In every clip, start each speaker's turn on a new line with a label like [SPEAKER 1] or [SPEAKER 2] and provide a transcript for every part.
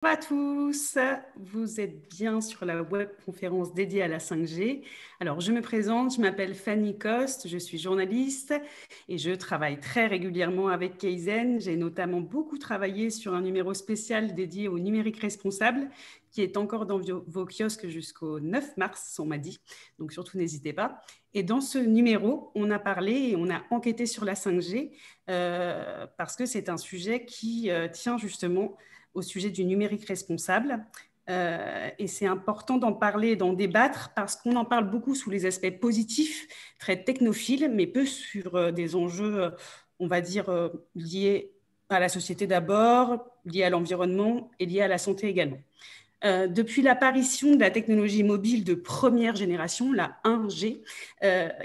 [SPEAKER 1] Bonjour à tous, vous êtes bien sur la webconférence dédiée à la 5G. Alors, je me présente, je m'appelle Fanny Coste, je suis journaliste et je travaille très régulièrement avec Kaizen. J'ai notamment beaucoup travaillé sur un numéro spécial dédié au numérique responsable qui est encore dans vos kiosques jusqu'au 9 mars, on m'a dit. Donc, surtout, n'hésitez pas. Et dans ce numéro, on a parlé et on a enquêté sur la 5G parce que c'est un sujet qui tient justement au sujet du numérique responsable. Et c'est important d'en parler, d'en débattre, parce qu'on en parle beaucoup sous les aspects positifs, très technophiles, mais peu sur des enjeux, on va dire, liés à la société d'abord, liés à l'environnement et liés à la santé également. Depuis l'apparition de la technologie mobile de première génération, la 1G,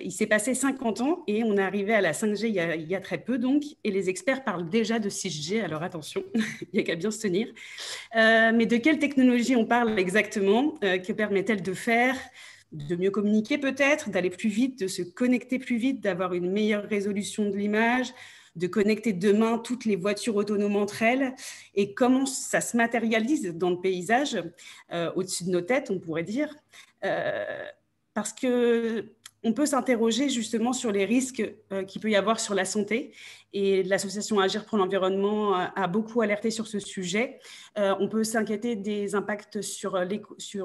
[SPEAKER 1] il s'est passé 50 ans et on est arrivé à la 5G il y a très peu donc, et les experts parlent déjà de 6G, alors attention, il n'y a qu'à bien se tenir. Mais de quelle technologie on parle exactement? Que permet-elle de faire? De mieux communiquer peut-être, d'aller plus vite, de se connecter plus vite, d'avoir une meilleure résolution de l'image, de connecter demain toutes les voitures autonomes entre elles, et comment ça se matérialise dans le paysage, au-dessus de nos têtes, on pourrait dire. Parce que on peut s'interroger justement sur les risques qu'il peut y avoir sur la santé. Et l'association Agir pour l'environnement a beaucoup alerté sur ce sujet. On peut s'inquiéter des impacts sur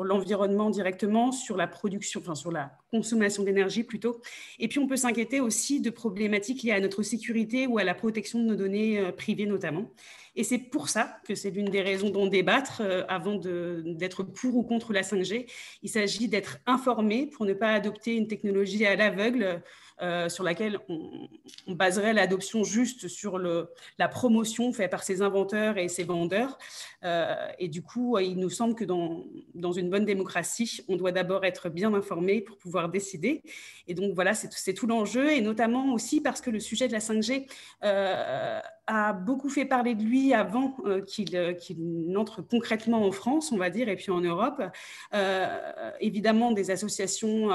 [SPEAKER 1] l'environnement directement, sur la production, enfin sur la consommation d'énergie plutôt. Et puis on peut s'inquiéter aussi de problématiques liées à notre sécurité ou à la protection de nos données privées notamment. Et c'est pour ça que c'est l'une des raisons d'en débattre avant d'être pour ou contre la 5G. Il s'agit d'être informé pour ne pas adopter une technologie à l'aveugle sur laquelle on baserait l'adoption juste sur la promotion faite par ses inventeurs et ses vendeurs. Et du coup, il nous semble que dans une bonne démocratie, on doit d'abord être bien informé pour pouvoir décider. Et donc voilà, c'est tout l'enjeu, et notamment aussi parce que le sujet de la 5G a beaucoup fait parler de lui avant qu'il entre concrètement en France, on va dire, et puis en Europe. Évidemment, des associations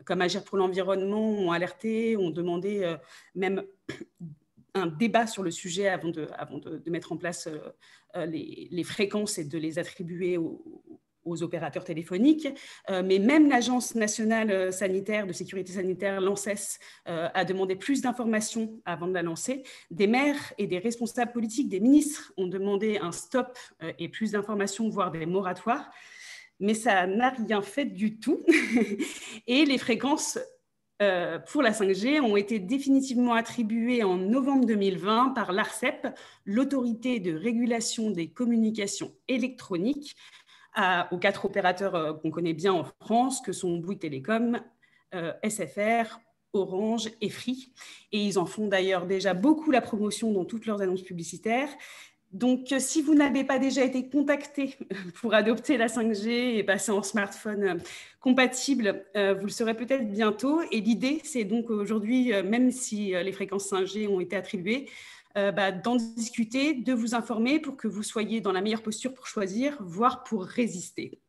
[SPEAKER 1] comme Agir pour l'environnement ont alerté, ont demandé même un débat sur le sujet avant de mettre en place les fréquences et de les attribuer aux opérateurs téléphoniques. Mais même l'Agence nationale sanitaire de sécurité sanitaire, l'ANSES, a demandé plus d'informations avant de la lancer. Des maires et des responsables politiques, des ministres ont demandé un stop et plus d'informations, voire des moratoires. Mais ça n'a rien fait du tout. Et les fréquences pour la 5G ont été définitivement attribuées en novembre 2020 par l'ARCEP, l'autorité de régulation des communications électroniques, aux 4 opérateurs qu'on connaît bien en France, que sont Bouygues Télécom, SFR, Orange et Free. Et ils en font d'ailleurs déjà beaucoup la promotion dans toutes leurs annonces publicitaires. Donc, si vous n'avez pas déjà été contacté pour adopter la 5G et passer en smartphone compatible, vous le serez peut-être bientôt. Et l'idée, c'est donc aujourd'hui, même si les fréquences 5G ont été attribuées, d'en discuter, de vous informer pour que vous soyez dans la meilleure posture pour choisir, voire pour résister.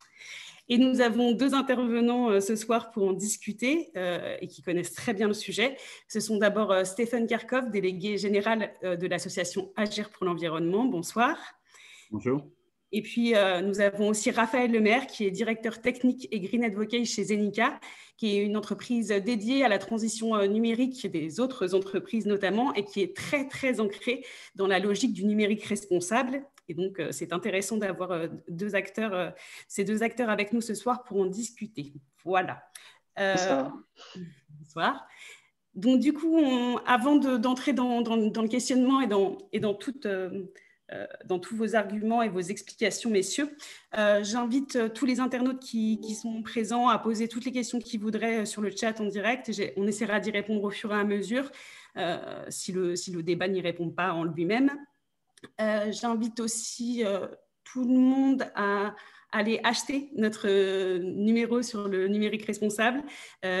[SPEAKER 1] Et nous avons 2 intervenants ce soir pour en discuter et qui connaissent très bien le sujet. Ce sont d'abord Stéphane Kerkhoff, délégué général de l'association Agir pour l'environnement. Bonsoir.
[SPEAKER 2] Bonjour.
[SPEAKER 1] Et puis, nous avons aussi Raphaël Lemaire, qui est directeur technique et Green Advocate chez Zenica, qui est une entreprise dédiée à la transition numérique des autres entreprises notamment, et qui est très, très ancrée dans la logique du numérique responsable. Et donc, c'est intéressant d'avoir ces 2 acteurs avec nous ce soir pour en discuter. Voilà. Bonsoir. Donc, du coup, avant d'entrer dans le questionnement et dans tous vos arguments et vos explications, messieurs, j'invite tous les internautes qui sont présents à poser toutes les questions qu'ils voudraient sur le chat en direct. On essaiera d'y répondre au fur et à mesure si le débat n'y répond pas en lui-même. J'invite aussi tout le monde à aller acheter notre numéro sur le numérique responsable.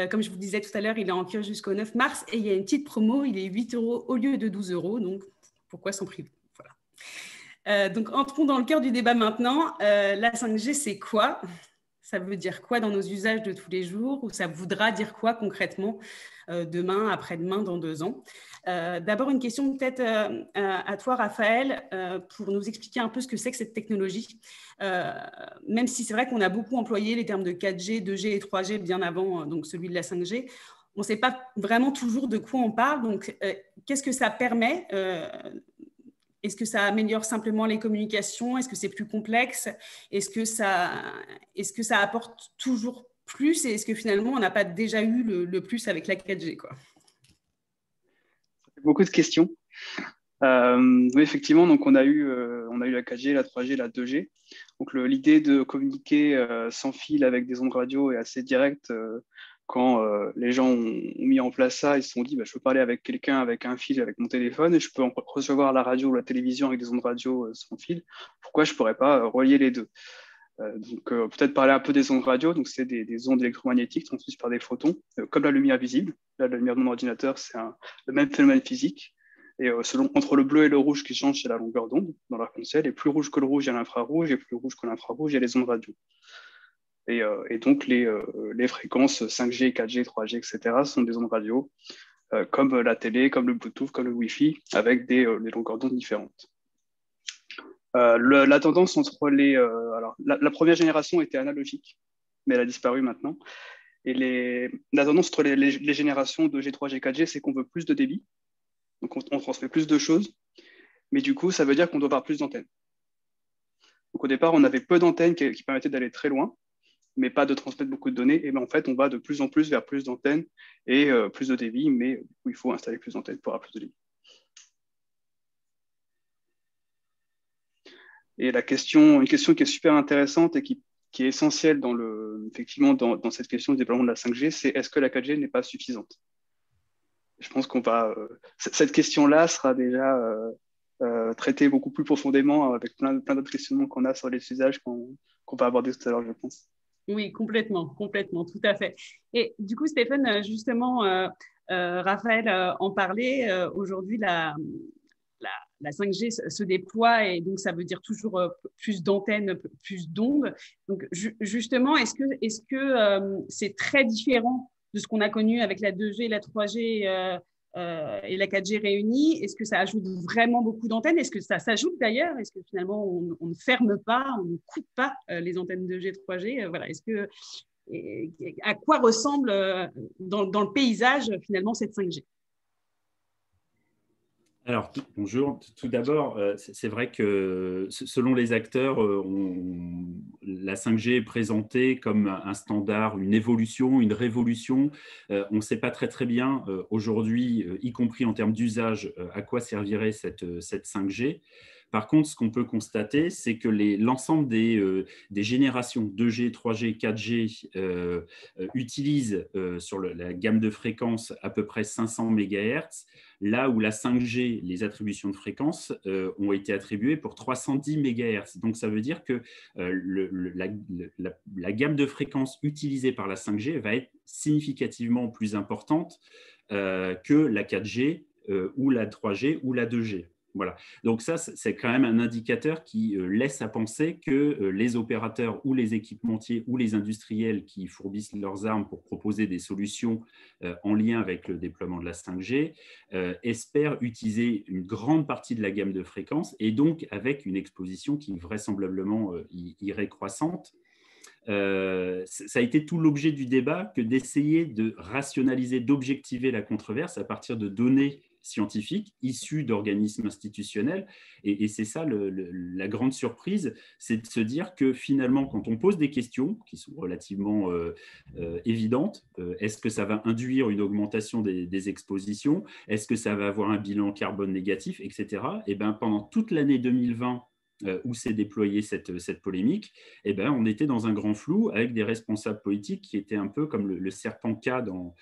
[SPEAKER 1] Comme je vous disais tout à l'heure, il est en kiosque jusqu'au 9 mars et il y a une petite promo, il est 8 € au lieu de 12 €, donc pourquoi s'en priver? Voilà. Donc entrons dans le cœur du débat maintenant. La 5G, c'est quoi? Ça veut dire quoi dans nos usages de tous les jours, ou ça voudra dire quoi concrètement demain, après-demain, dans 2 ans. D'abord, une question peut-être à toi, Raphaël, pour nous expliquer un peu ce que c'est que cette technologie. Même si c'est vrai qu'on a beaucoup employé les termes de 4G, 2G et 3G bien avant donc celui de la 5G, on ne sait pas vraiment toujours de quoi on parle. Donc, qu'est-ce que ça permet est-ce que ça améliore simplement les communications? Est-ce que c'est plus complexe? Est-ce que ça apporte toujours plus? Et est-ce que finalement, on n'a pas déjà eu le plus avec la 4G, quoi?
[SPEAKER 2] Beaucoup de questions. Oui, effectivement, donc on a eu la 4G, la 3G, la 2G. Donc l'idée de communiquer sans fil avec des ondes radio est assez directe. Quand les gens ont mis en place ça, ils se sont dit, bah, je peux parler avec quelqu'un avec un fil, avec mon téléphone, et je peux recevoir la radio ou la télévision avec des ondes radio sans fil. Pourquoi je ne pourrais pas relier les deux? Donc peut-être parler un peu des ondes radio. Donc c'est des ondes électromagnétiques transmises par des photons, comme la lumière visible. Là, la lumière de mon ordinateur, c'est le même phénomène physique. Et entre le bleu et le rouge qui change, c'est la longueur d'onde dans l'arc-en-ciel. Et plus rouge que le rouge, il y a l'infrarouge. Et plus rouge que l'infrarouge, il y a les ondes radio. Et donc, les fréquences 5G, 4G, 3G, etc. sont des ondes radio, comme la télé, comme le Bluetooth, comme le Wi-Fi, avec des longueurs d'onde différentes. La tendance entre alors, la première génération était analogique, mais elle a disparu maintenant. Et la tendance entre les générations 2G, 3G, 4G, c'est qu'on veut plus de débit. Donc, on transmet plus de choses. Mais du coup, ça veut dire qu'on doit avoir plus d'antennes. Donc, au départ, on avait peu d'antennes qui permettaient d'aller très loin, mais pas de transmettre beaucoup de données. Et bien, en fait, on va de plus en plus vers plus d'antennes et plus de débit, mais où il faut installer plus d'antennes pour avoir plus de débit. Et une question qui est super intéressante et qui est essentielle effectivement dans cette question du déploiement de la 5G, c'est est-ce que la 4G n'est pas suffisante? Je pense cette question-là sera déjà traitée beaucoup plus profondément avec plein d'autres questionnements qu'on a sur les usages qu'on va aborder tout à l'heure, je pense.
[SPEAKER 1] Oui, complètement, tout à fait. Et du coup, Stéphane, justement, Raphaël en parlait. Aujourd'hui, la 5G se déploie et donc ça veut dire toujours plus d'antennes, plus d'ondes. Donc, justement, est-ce que c'est très différent de ce qu'on a connu avec la 2G, la 3G et la 4G réunies? Est-ce que ça ajoute vraiment beaucoup d'antennes? Est-ce que ça s'ajoute d'ailleurs? Est-ce que finalement on ne ferme pas, on ne coupe pas les antennes 2G, 3G? Voilà. À quoi ressemble dans le paysage finalement cette 5G?
[SPEAKER 3] Alors, bonjour. Tout d'abord, c'est vrai que selon les acteurs, la 5G est présentée comme un standard, une évolution, une révolution. On ne sait pas très bien aujourd'hui, y compris en termes d'usage, à quoi servirait cette 5G. Par contre, ce qu'on peut constater, c'est que l'ensemble des générations 2G, 3G, 4G utilisent sur la gamme de fréquences à peu près 500 MHz, là où la 5G, les attributions de fréquences ont été attribuées pour 310 MHz. Donc, ça veut dire que la gamme de fréquences utilisée par la 5G va être significativement plus importante que la 4G ou la 3G ou la 2G. Voilà. Donc ça, c'est quand même un indicateur qui laisse à penser que les opérateurs ou les équipementiers ou les industriels qui fourbissent leurs armes pour proposer des solutions en lien avec le déploiement de la 5G espèrent utiliser une grande partie de la gamme de fréquences et donc avec une exposition qui vraisemblablement irait croissante. Ça a été tout l'objet du débat que d'essayer de rationaliser, d'objectiver la controverse à partir de données scientifiques issues d'organismes institutionnels. Et c'est ça la grande surprise, c'est de se dire que finalement, quand on pose des questions qui sont relativement évidentes, est-ce que ça va induire une augmentation des expositions? Est-ce que ça va avoir un bilan carbone négatif, etc. Et bien, pendant toute l'année 2020, où s'est déployée cette polémique, eh ben, on était dans un grand flou avec des responsables politiques qui étaient un peu comme le serpent K dans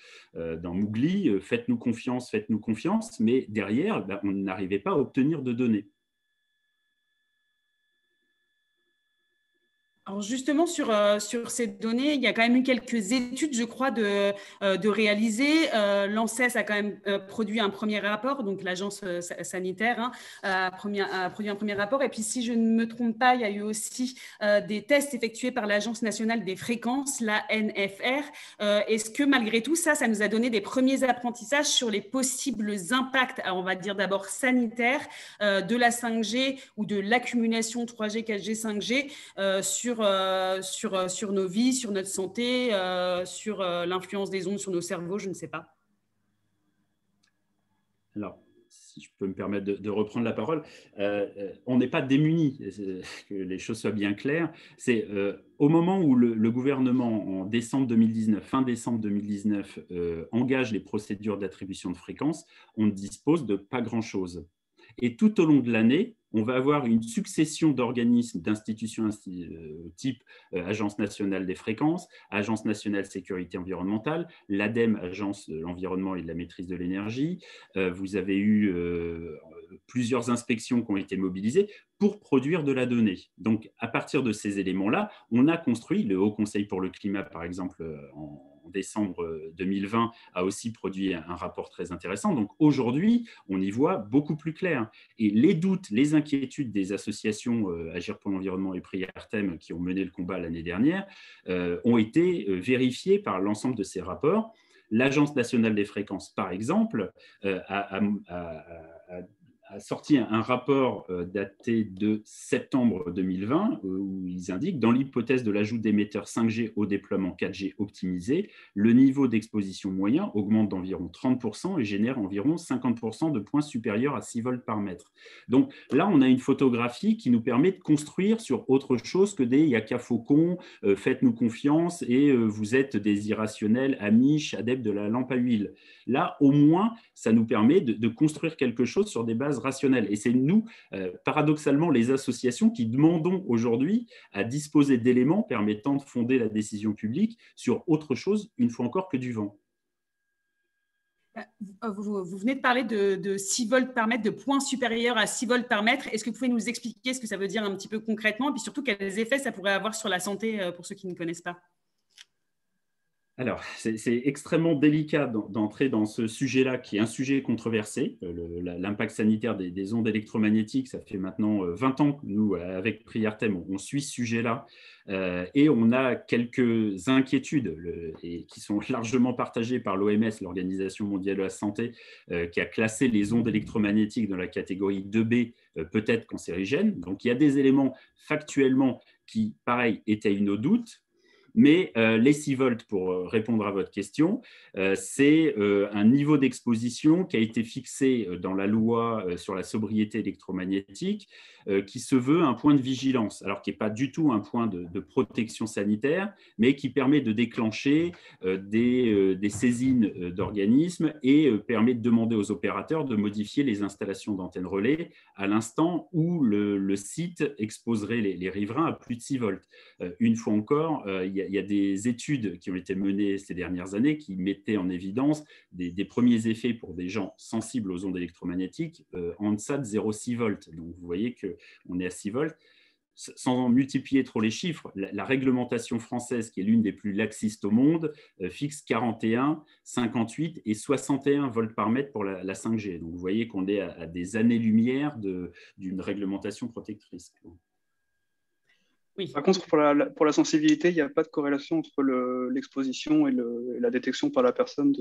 [SPEAKER 3] Mowgli, faites-nous confiance, mais derrière, ben, on n'arrivait pas à obtenir de données.
[SPEAKER 1] Alors justement, sur ces données, il y a quand même eu quelques études, je crois, de réaliser. L'ANSES a quand même produit un premier rapport, donc l'agence sanitaire a produit un premier rapport. Et puis, si je ne me trompe pas, il y a eu aussi des tests effectués par l'Agence nationale des fréquences, la NFR. Est-ce que malgré tout ça, ça nous a donné des premiers apprentissages sur les possibles impacts, on va dire d'abord sanitaires, de la 5G ou de l'accumulation 3G, 4G, 5G sur nos vies, sur notre santé, sur l'influence des ondes sur nos cerveaux, je ne sais pas.
[SPEAKER 3] Alors, si je peux me permettre de reprendre la parole, on n'est pas démunis, que les choses soient bien claires. C'est au moment où le gouvernement, en décembre 2019, fin décembre 2019, engage les procédures d'attribution de fréquences, on ne dispose de pas grand-chose. Et tout au long de l'année, on va avoir une succession d'organismes, d'institutions type Agence nationale des fréquences, Agence nationale de sécurité environnementale, l'ADEME, Agence de l'environnement et de la maîtrise de l'énergie. Vous avez eu plusieurs inspections qui ont été mobilisées pour produire de la donnée. Donc, à partir de ces éléments-là, on a construit, le Haut Conseil pour le climat, par exemple, en décembre 2020, a aussi produit un rapport très intéressant. Donc aujourd'hui, on y voit beaucoup plus clair. Et les doutes, les inquiétudes des associations Agir pour l'environnement et Prière Thème qui ont mené le combat l'année dernière ont été vérifiés par l'ensemble de ces rapports. L'Agence nationale des fréquences, par exemple, a sorti un rapport daté de septembre 2020 où ils indiquent, dans l'hypothèse de l'ajout d'émetteurs 5G au déploiement 4G optimisé, le niveau d'exposition moyen augmente d'environ 30% et génère environ 50% de points supérieurs à 6 volts par mètre. Donc là, on a une photographie qui nous permet de construire sur autre chose que des yaka faucons, faites-nous confiance et vous êtes des irrationnels, amiches, adeptes de la lampe à huile. Là, au moins, ça nous permet de construire quelque chose sur des bases rationnelles. Et c'est nous, paradoxalement, les associations qui demandons aujourd'hui à disposer d'éléments permettant de fonder la décision publique sur autre chose, une fois encore, que du vent.
[SPEAKER 1] Vous venez de parler de 6 volts par mètre, de points supérieurs à 6 volts par mètre. Est-ce que vous pouvez nous expliquer ce que ça veut dire un petit peu concrètement et puis surtout quels effets ça pourrait avoir sur la santé pour ceux qui ne connaissent pas?
[SPEAKER 3] Alors, c'est extrêmement délicat d'entrer dans ce sujet-là, qui est un sujet controversé. L'impact sanitaire des ondes électromagnétiques, ça fait maintenant 20 ans que nous, avec Prière Thème, on suit ce sujet-là. Et on a quelques inquiétudes et qui sont largement partagées par l'OMS, l'Organisation mondiale de la santé, qui a classé les ondes électromagnétiques dans la catégorie 2B, peut-être cancérigènes. Donc, il y a des éléments factuellement qui, pareil, étayent nos doutes. Mais les 6 volts, pour répondre à votre question, c'est un niveau d'exposition qui a été fixé dans la loi sur la sobriété électromagnétique, qui se veut un point de vigilance, alors qui n'est pas du tout un point de protection sanitaire, mais qui permet de déclencher des saisines d'organismes et permet de demander aux opérateurs de modifier les installations d'antennes relais à l'instant où le site exposerait les riverains à plus de 6 volts. Une fois encore, il y a des études qui ont été menées ces dernières années qui mettaient en évidence des premiers effets pour des gens sensibles aux ondes électromagnétiques en deçà de 0,6 volts. Donc, vous voyez qu'on est à 6 volts. Sans multiplier trop les chiffres, la réglementation française, qui est l'une des plus laxistes au monde, fixe 41, 58 et 61 volts par mètre pour la 5G. Donc, vous voyez qu'on est à des années-lumière d'une réglementation protectrice.
[SPEAKER 2] Oui. Par contre, pour la sensibilité, il n'y a pas de corrélation entre l'exposition et la détection par la personne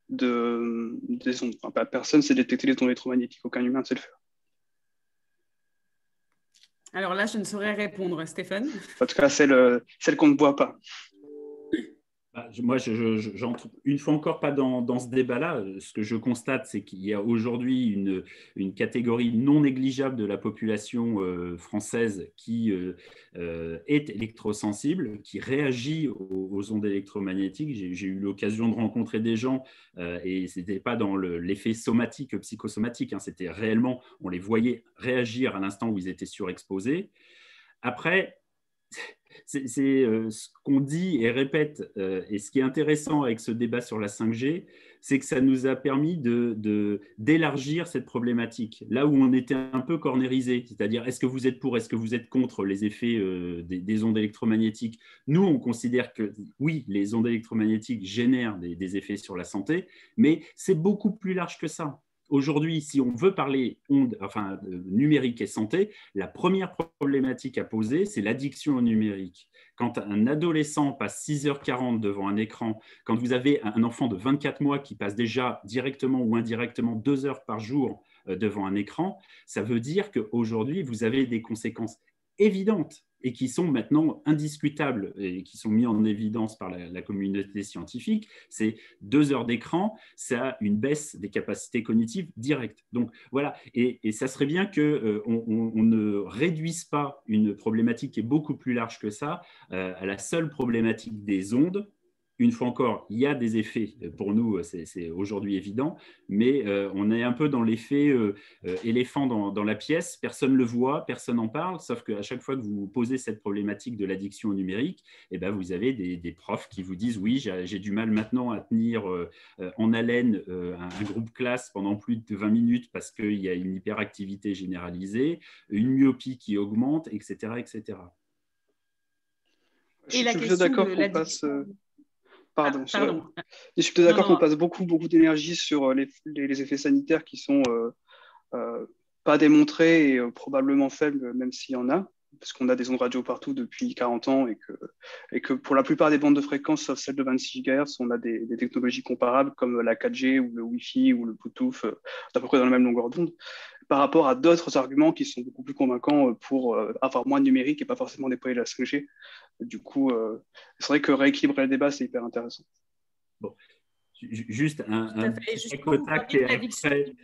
[SPEAKER 2] des ondes. Enfin, personne ne sait détecter les ondes électromagnétiques, aucun humain ne sait le faire.
[SPEAKER 1] Alors là, je ne saurais répondre, Stéphane.
[SPEAKER 2] En tout cas, celle qu'on ne voit pas.
[SPEAKER 3] Moi, j'entre une fois encore pas dans ce débat-là. Ce que je constate, c'est qu'il y a aujourd'hui une catégorie non négligeable de la population française qui est électrosensible, qui réagit aux ondes électromagnétiques. J'ai eu l'occasion de rencontrer des gens et ce n'était pas dans l'effet somatique, psychosomatique, hein, c'était réellement, on les voyait réagir à l'instant où ils étaient surexposés. Après, c'est ce qu'on dit et répète, et ce qui est intéressant avec ce débat sur la 5G, c'est que ça nous a permis d'élargir cette problématique. Là où on était un peu cornérisé, c'est-à-dire est-ce que vous êtes pour, est-ce que vous êtes contre les effets des ondes électromagnétiques? Nous, on considère que oui, les ondes électromagnétiques génèrent des effets sur la santé, mais c'est beaucoup plus large que ça. Aujourd'hui, si on veut parler numérique et santé, la première problématique à poser, c'est l'addiction au numérique. Quand un adolescent passe 6h40 devant un écran, quand vous avez un enfant de 24 mois qui passe déjà directement ou indirectement 2 heures par jour devant un écran, ça veut dire qu'aujourd'hui, vous avez des conséquences évidentes et qui sont maintenant indiscutables et qui sont mis en évidence par la communauté scientifique, c'est 2 heures d'écran, ça a une baisse des capacités cognitives directes. Donc voilà, et ça serait bien qu'on ne réduise pas une problématique qui est beaucoup plus large que ça à la seule problématique des ondes. Une fois encore, il y a des effets, pour nous, c'est aujourd'hui évident, mais on est un peu dans l'effet éléphant dans la pièce, personne ne le voit, personne n'en parle, sauf qu'à chaque fois que vous posez cette problématique de l'addiction au numérique, eh ben, vous avez des profs qui vous disent « oui, j'ai du mal maintenant à tenir en haleine un groupe classe pendant plus de 20 minutes parce qu'il y a une hyperactivité généralisée, une myopie qui augmente, etc. etc. »
[SPEAKER 1] Et la question de l'addiction…
[SPEAKER 2] Pardon. Je suis plutôt d'accord qu'on passe beaucoup d'énergie sur les effets sanitaires qui sont pas démontrés et probablement faibles, même s'il y en a, parce qu'on a des ondes radio partout depuis 40 ans et que pour la plupart des bandes de fréquences, sauf celle de 26 GHz, on a des technologies comparables comme la 4G ou le Wi-Fi ou le Bluetooth, à peu près dans la même longueur d'onde, par rapport à d'autres arguments qui sont beaucoup plus convaincants pour avoir moins de numérique et pas forcément déployer la 5G. Du coup, c'est vrai que rééquilibrer le débat, c'est hyper intéressant.
[SPEAKER 3] Bon. Juste un
[SPEAKER 1] tac et après…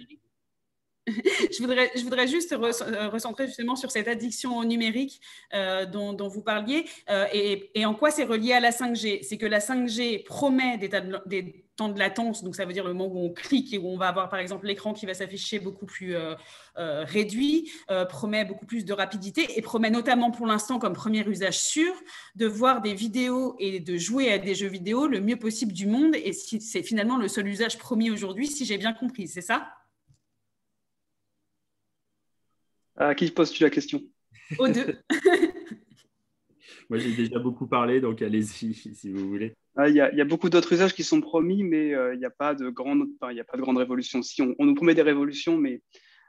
[SPEAKER 1] Je voudrais juste recentrer justement sur cette addiction au numérique dont vous parliez et en quoi c'est relié à la 5G. C'est que la 5G promet des temps de latence, donc ça veut dire le moment où on clique et où on va avoir par exemple l'écran qui va s'afficher beaucoup plus réduit, promet beaucoup plus de rapidité et promet notamment pour l'instant comme premier usage sûr de voir des vidéos et de jouer à des jeux vidéo le mieux possible du monde, et c'est finalement le seul usage promis aujourd'hui, si j'ai bien compris, c'est ça ?
[SPEAKER 2] À qui poses-tu la question?
[SPEAKER 1] Aux deux.
[SPEAKER 3] Moi, j'ai déjà beaucoup parlé, donc allez-y si vous voulez.
[SPEAKER 2] Il y a beaucoup d'autres usages qui sont promis, mais il n'y a pas de grande révolution. Si on nous promet des révolutions, mais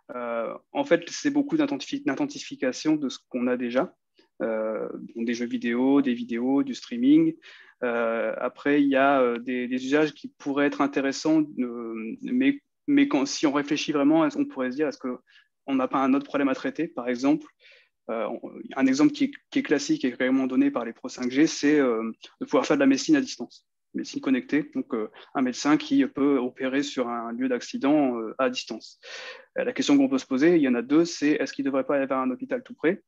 [SPEAKER 2] en fait, c'est beaucoup d'intensification de ce qu'on a déjà. Des jeux vidéo, des vidéos, du streaming. Après, il y a des usages qui pourraient être intéressants, mais si on réfléchit vraiment, on pourrait se dire, est-ce qu'on n'a pas un autre problème à traiter? Par exemple, un exemple qui est classique et régulièrement donné par les pros 5G, c'est de pouvoir faire de la médecine à distance, médecine connectée, donc un médecin qui peut opérer sur un lieu d'accident à distance. La question qu'on peut se poser, il y en a deux, c'est est-ce qu'il ne devrait pas y avoir un hôpital tout près?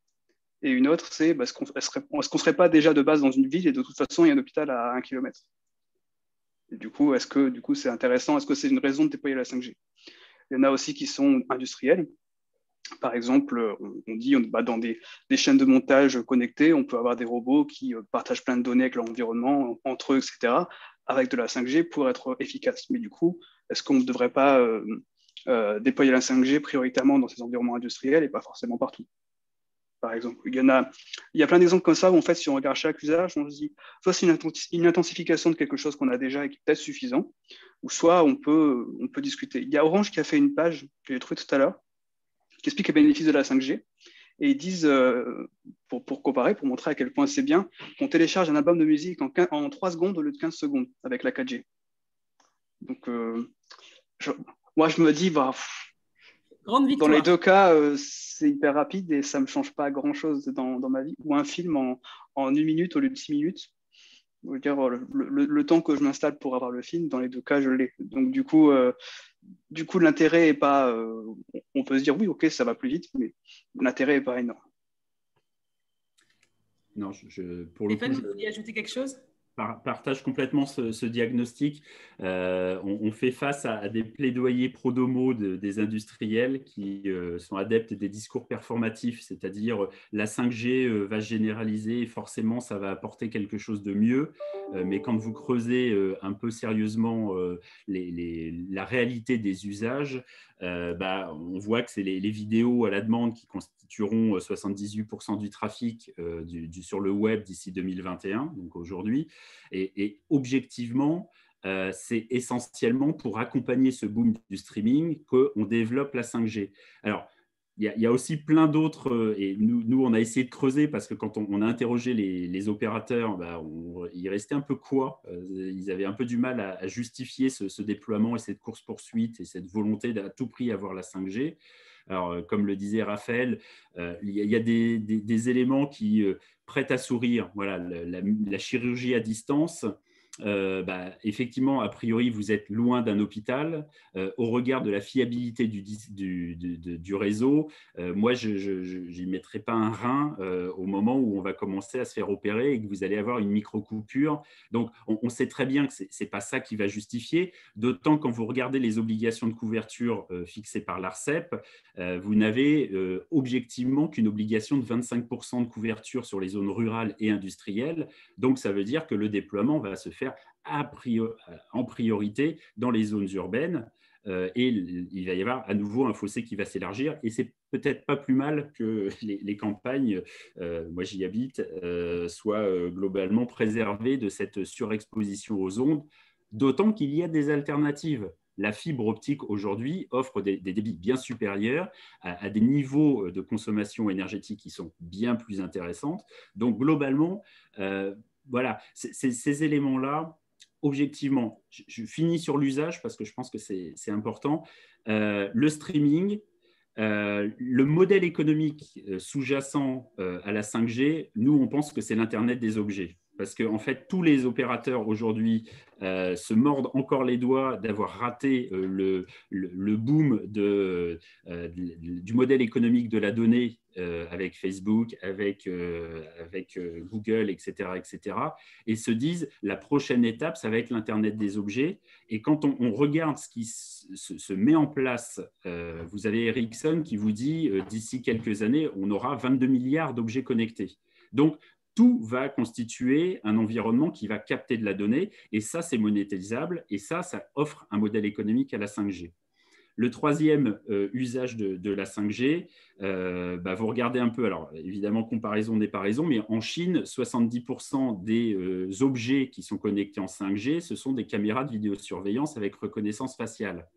[SPEAKER 2] Et une autre, c'est est-ce qu'on ne serait pas déjà de base dans une ville et de toute façon, il y a un hôpital à 1 kilomètre? Et du coup, est-ce que c'est intéressant? Est-ce que c'est une raison de déployer la 5G? Il y en a aussi qui sont industriels. Par exemple, on dit dans des chaînes de montage connectées, on peut avoir des robots qui partagent plein de données avec leur environnement, entre eux, etc., avec de la 5G pour être efficace. Mais du coup, est-ce qu'on ne devrait pas déployer la 5G prioritairement dans ces environnements industriels et pas forcément partout? Par exemple, il y a plein d'exemples comme ça où en fait, si on regarde chaque usage, on se dit soit c'est une intensification de quelque chose qu'on a déjà et qui est peut-être suffisant, ou soit on peut discuter. Il y a Orange qui a fait une page que j'ai trouvée tout à l'heure qui explique les bénéfices de la 5G. Et ils disent, pour comparer, pour montrer à quel point c'est bien, qu'on télécharge un album de musique en 3 secondes au lieu de 15 secondes avec la 4G. Donc, moi, je me dis, dans les deux cas, c'est hyper rapide et ça ne me change pas grand-chose dans ma vie. Ou un film en 1 minute au lieu de 6 minutes. Je veux dire, le temps que je m'installe pour avoir le film, dans les deux cas, je l'ai. Donc, du coup, l'intérêt n'est pas… on peut se dire, oui, ok, ça va plus vite, mais l'intérêt n'est pas énorme.
[SPEAKER 3] Non, pour le
[SPEAKER 1] Stéphane,
[SPEAKER 3] coup…
[SPEAKER 1] vous vouliez ajouter quelque chose?
[SPEAKER 3] partage complètement ce diagnostic. On fait face à des plaidoyers pro-domo des industriels qui sont adeptes des discours performatifs, c'est-à-dire la 5G va se généraliser et forcément ça va apporter quelque chose de mieux. Mais quand vous creusez un peu sérieusement la réalité des usages, on voit que c'est les vidéos à la demande qui constitueront 78% du trafic sur le web d'ici 2021, donc aujourd'hui. Et objectivement, c'est essentiellement pour accompagner ce boom du streaming qu'on développe la 5G. Alors, il y a aussi plein d'autres, et nous, on a essayé de creuser parce que quand on a interrogé les opérateurs, ils restaient un peu quoi. Ils avaient un peu du mal à justifier ce déploiement et cette course-poursuite et cette volonté d'à tout prix avoir la 5G. Alors, comme le disait Raphaël, il y a des éléments qui prêtent à sourire. Voilà, la chirurgie à distance. Effectivement, a priori, vous êtes loin d'un hôpital. Au regard de la fiabilité du réseau, moi, je n'y mettrai pas un rein au moment où on va commencer à se faire opérer et que vous allez avoir une micro-coupure. Donc, on sait très bien que ce n'est pas ça qui va justifier, d'autant quand vous regardez les obligations de couverture fixées par l'ARCEP, vous n'avez objectivement qu'une obligation de 25% de couverture sur les zones rurales et industrielles. Donc, ça veut dire que le déploiement va se faire en priorité dans les zones urbaines et il va y avoir à nouveau un fossé qui va s'élargir et c'est peut-être pas plus mal que les campagnes, moi j'y habite, soient globalement préservées de cette surexposition aux ondes, d'autant qu'il y a des alternatives. La fibre optique aujourd'hui offre des débits bien supérieurs à des niveaux de consommation énergétique qui sont bien plus intéressants. Donc globalement, voilà, ces éléments-là, objectivement, je finis sur l'usage parce que je pense que c'est important. Le streaming, le modèle économique sous-jacent à la 5G, nous, on pense que c'est l'Internet des objets. Parce qu'en fait, tous les opérateurs aujourd'hui se mordent encore les doigts d'avoir raté le boom du modèle économique de la donnée avec Facebook, avec Google, etc., et se disent la prochaine étape, ça va être l'Internet des objets. Et quand on regarde ce qui se met en place, vous avez Ericsson qui vous dit d'ici quelques années, on aura 22 milliards d'objets connectés. Donc, tout va constituer un environnement qui va capter de la donnée et ça, c'est monétisable et ça offre un modèle économique à la 5G. Le troisième usage de la 5G, vous regardez un peu, alors évidemment, comparaison n'est pas raison, mais en Chine, 70% des objets qui sont connectés en 5G, ce sont des caméras de vidéosurveillance avec reconnaissance faciale.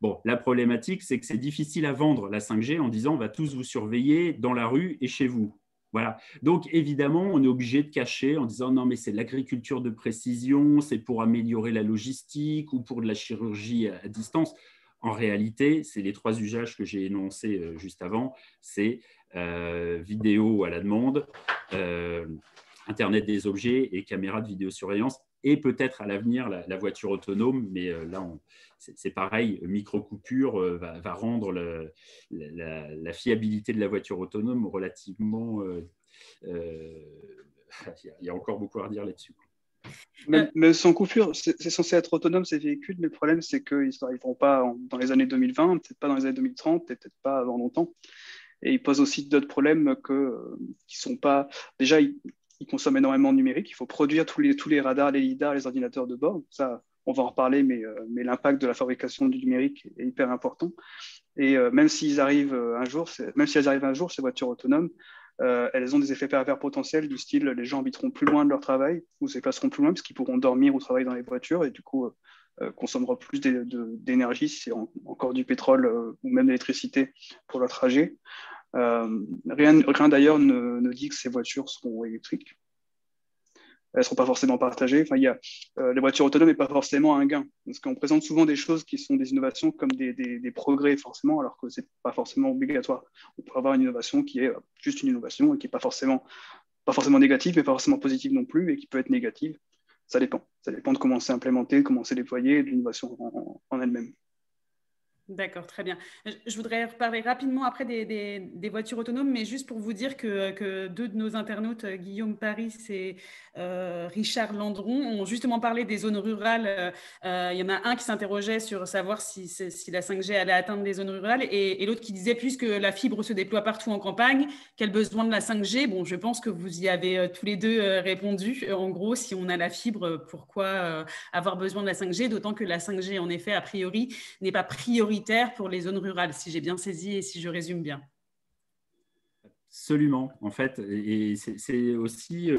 [SPEAKER 3] Bon, la problématique, c'est que c'est difficile à vendre la 5G en disant on va tous vous surveiller dans la rue et chez vous. Voilà. Donc, évidemment, on est obligé de cacher en disant non, mais c'est l'agriculture de précision, c'est pour améliorer la logistique ou pour de la chirurgie à distance. En réalité, c'est les trois usages que j'ai énoncés juste avant. C'est vidéo à la demande, Internet des objets et caméra de vidéosurveillance. Et peut-être à l'avenir la voiture autonome, mais là, c'est pareil, micro-coupure va rendre la fiabilité de la voiture autonome relativement… il y a encore beaucoup à redire là-dessus.
[SPEAKER 2] Même sans coupure, c'est censé être autonome ces véhicules, mais le problème c'est qu'ils n'arriveront pas dans les années 2020, peut-être pas dans les années 2030, peut-être pas avant longtemps. Et ils posent aussi d'autres problèmes qui sont pas… Déjà, ils consomment énormément de numérique. Il faut produire tous les radars, les lidars, les ordinateurs de bord. Ça, on va en reparler, mais l'impact de la fabrication du numérique est hyper important. Et même s'ils arrivent un jour, ces voitures autonomes, elles ont des effets pervers potentiels du style les gens habiteront plus loin de leur travail ou se déplaceront plus loin parce qu'ils pourront dormir ou travailler dans les voitures et du coup consommeront plus d'énergie si c'est encore du pétrole ou même de l'électricité pour leur trajet. Rien d'ailleurs ne dit que ces voitures seront électriques. Elles ne seront pas forcément partagées. Enfin, les voitures autonomes n'est pas forcément un gain. Parce qu'on présente souvent des choses qui sont des innovations comme des progrès, forcément, alors que ce n'est pas forcément obligatoire. On peut avoir une innovation qui est juste une innovation et qui n'est pas forcément négative, mais pas forcément positive non plus, et qui peut être négative. Ça dépend. Ça dépend de comment c'est implémenté, comment c'est déployé, de l'innovation en elle-même.
[SPEAKER 1] D'accord, très bien. Je voudrais reparler rapidement après des voitures autonomes, mais juste pour vous dire que deux de nos internautes, Guillaume Paris et Richard Landron, ont justement parlé des zones rurales. Il y en a un qui s'interrogeait sur savoir si la 5G allait atteindre les zones rurales et l'autre qui disait, puisque la fibre se déploie partout en campagne, quel besoin de la 5G? Bon, je pense que vous y avez tous les deux répondu. En gros, si on a la fibre, pourquoi avoir besoin de la 5G? D'autant que la 5G, en effet, a priori, n'est pas prioritaire pour les zones rurales, si j'ai bien saisi et si je résume bien.
[SPEAKER 3] Absolument, en fait, et c'est aussi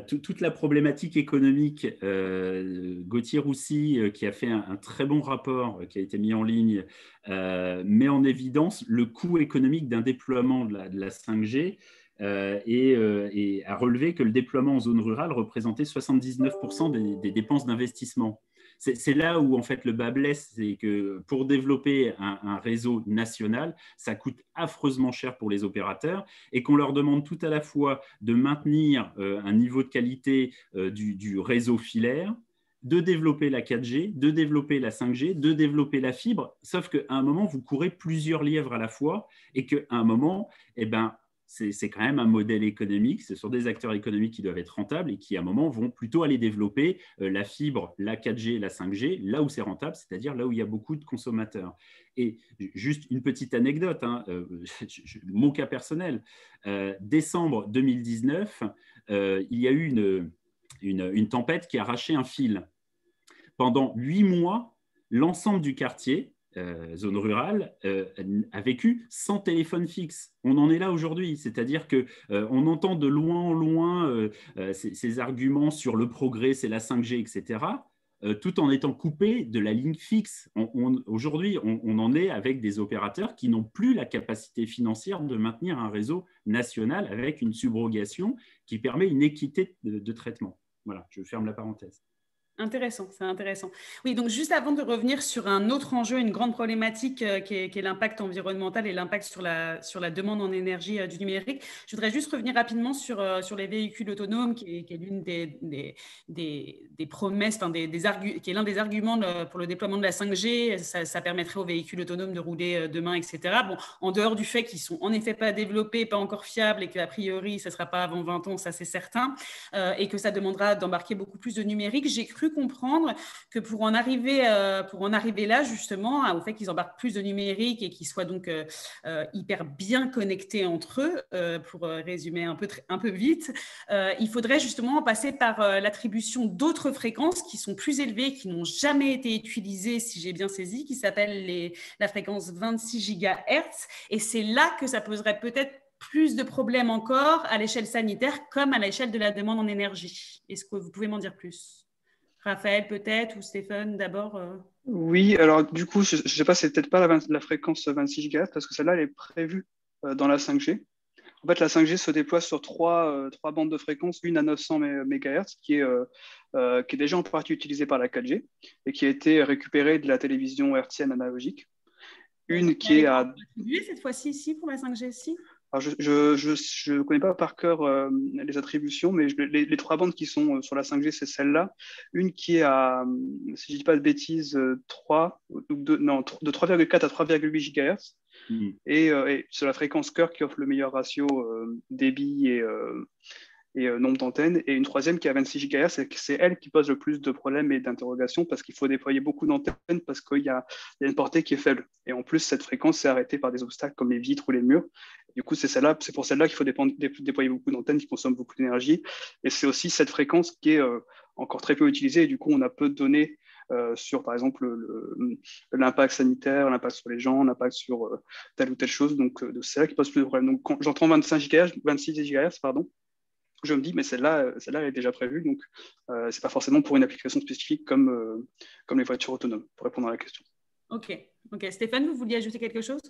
[SPEAKER 3] toute la problématique économique. Gauthier Roussy, qui a fait un très bon rapport qui a été mis en ligne, met en évidence le coût économique d'un déploiement de la 5G et a relevé que le déploiement en zone rurale représentait 79% des dépenses d'investissement. C'est là où en fait le bas blesse, c'est que pour développer un réseau national, ça coûte affreusement cher pour les opérateurs et qu'on leur demande tout à la fois de maintenir un niveau de qualité du réseau filaire, de développer la 4G, de développer la 5G, de développer la fibre, sauf qu'à un moment, vous courez plusieurs lièvres à la fois et qu'à un moment, eh ben, c'est quand même un modèle économique, ce sont des acteurs économiques qui doivent être rentables et qui, à un moment, vont plutôt aller développer la fibre, la 4G, la 5G, là où c'est rentable, c'est-à-dire là où il y a beaucoup de consommateurs. Et juste une petite anecdote, hein, mon cas personnel, décembre 2019, il y a eu une tempête qui a arraché un fil. Pendant 8 mois, l'ensemble du quartier, zone rurale, a vécu sans téléphone fixe. On en est là aujourd'hui, c'est-à-dire qu'on entend de loin en loin ces arguments sur le progrès, c'est la 5G, etc., tout en étant coupé de la ligne fixe. Aujourd'hui, on en est avec des opérateurs qui n'ont plus la capacité financière de maintenir un réseau national avec une subrogation qui permet une équité de traitement. Voilà, je ferme la parenthèse.
[SPEAKER 1] Intéressant, c'est intéressant. Oui, donc juste avant de revenir sur un autre enjeu, une grande problématique qui est l'impact environnemental et l'impact sur la demande en énergie du numérique, je voudrais juste revenir rapidement sur les véhicules autonomes, qui est l'une des promesses, enfin qui est l'un des arguments pour le déploiement de la 5G. Ça permettrait aux véhicules autonomes de rouler demain, etc. Bon, en dehors du fait qu'ils sont en effet pas développés, pas encore fiables et qu'a priori, ça ne sera pas avant 20 ans, ça c'est certain, et que ça demandera d'embarquer beaucoup plus de numérique. J'ai cru comprendre que pour en arriver là, justement, au fait qu'ils embarquent plus de numérique et qu'ils soient donc hyper bien connectés entre eux, pour résumer un peu vite, il faudrait justement passer par l'attribution d'autres fréquences qui sont plus élevées, qui n'ont jamais été utilisées, si j'ai bien saisi, qui s'appellent la fréquence 26 GHz. Et c'est là que ça poserait peut-être plus de problèmes encore à l'échelle sanitaire comme à l'échelle de la demande en énergie. Est-ce que vous pouvez m'en dire plus? Raphaël peut-être, ou Stéphane d'abord.
[SPEAKER 2] Oui, alors du coup, je ne sais pas, c'est peut-être pas la fréquence 26 GHz parce que celle-là, elle est prévue dans la 5G. En fait, la 5G se déploie sur trois bandes de fréquences, une à 900 MHz qui est déjà en partie utilisée par la 4G et qui a été récupérée de la télévision hertzienne analogique. Une qui est à...
[SPEAKER 1] cette fois-ci ici pour la 5G ici?
[SPEAKER 2] Alors, je ne connais pas par cœur les attributions, mais les trois bandes qui sont sur la 5G, c'est celle-là. Une qui est à, si je ne dis pas de bêtises, 3, de 3,4 à 3,8 GHz. Et c'est la fréquence cœur qui offre le meilleur ratio débit et nombre d'antennes. Et une troisième qui est à 26 GHz, c'est elle qui pose le plus de problèmes et d'interrogations parce qu'il faut déployer beaucoup d'antennes parce qu'il y a une portée qui est faible. Et en plus, cette fréquence est arrêtée par des obstacles comme les vitres ou les murs. Du coup, c'est pour celle-là qu'il faut déployer beaucoup d'antennes qui consomment beaucoup d'énergie. Et c'est aussi cette fréquence qui est encore très peu utilisée. Et du coup, on a peu de données sur, par exemple, l'impact sanitaire, l'impact sur les gens, l'impact sur telle ou telle chose. Donc, c'est là qui pose plus de problèmes. Donc, quand j'entends 26 GHz, pardon, je me dis, mais celle-là, elle est déjà prévue. Donc, ce n'est pas forcément pour une application spécifique comme les voitures autonomes, pour répondre à la question.
[SPEAKER 1] Ok. Stéphane, vous vouliez ajouter quelque chose?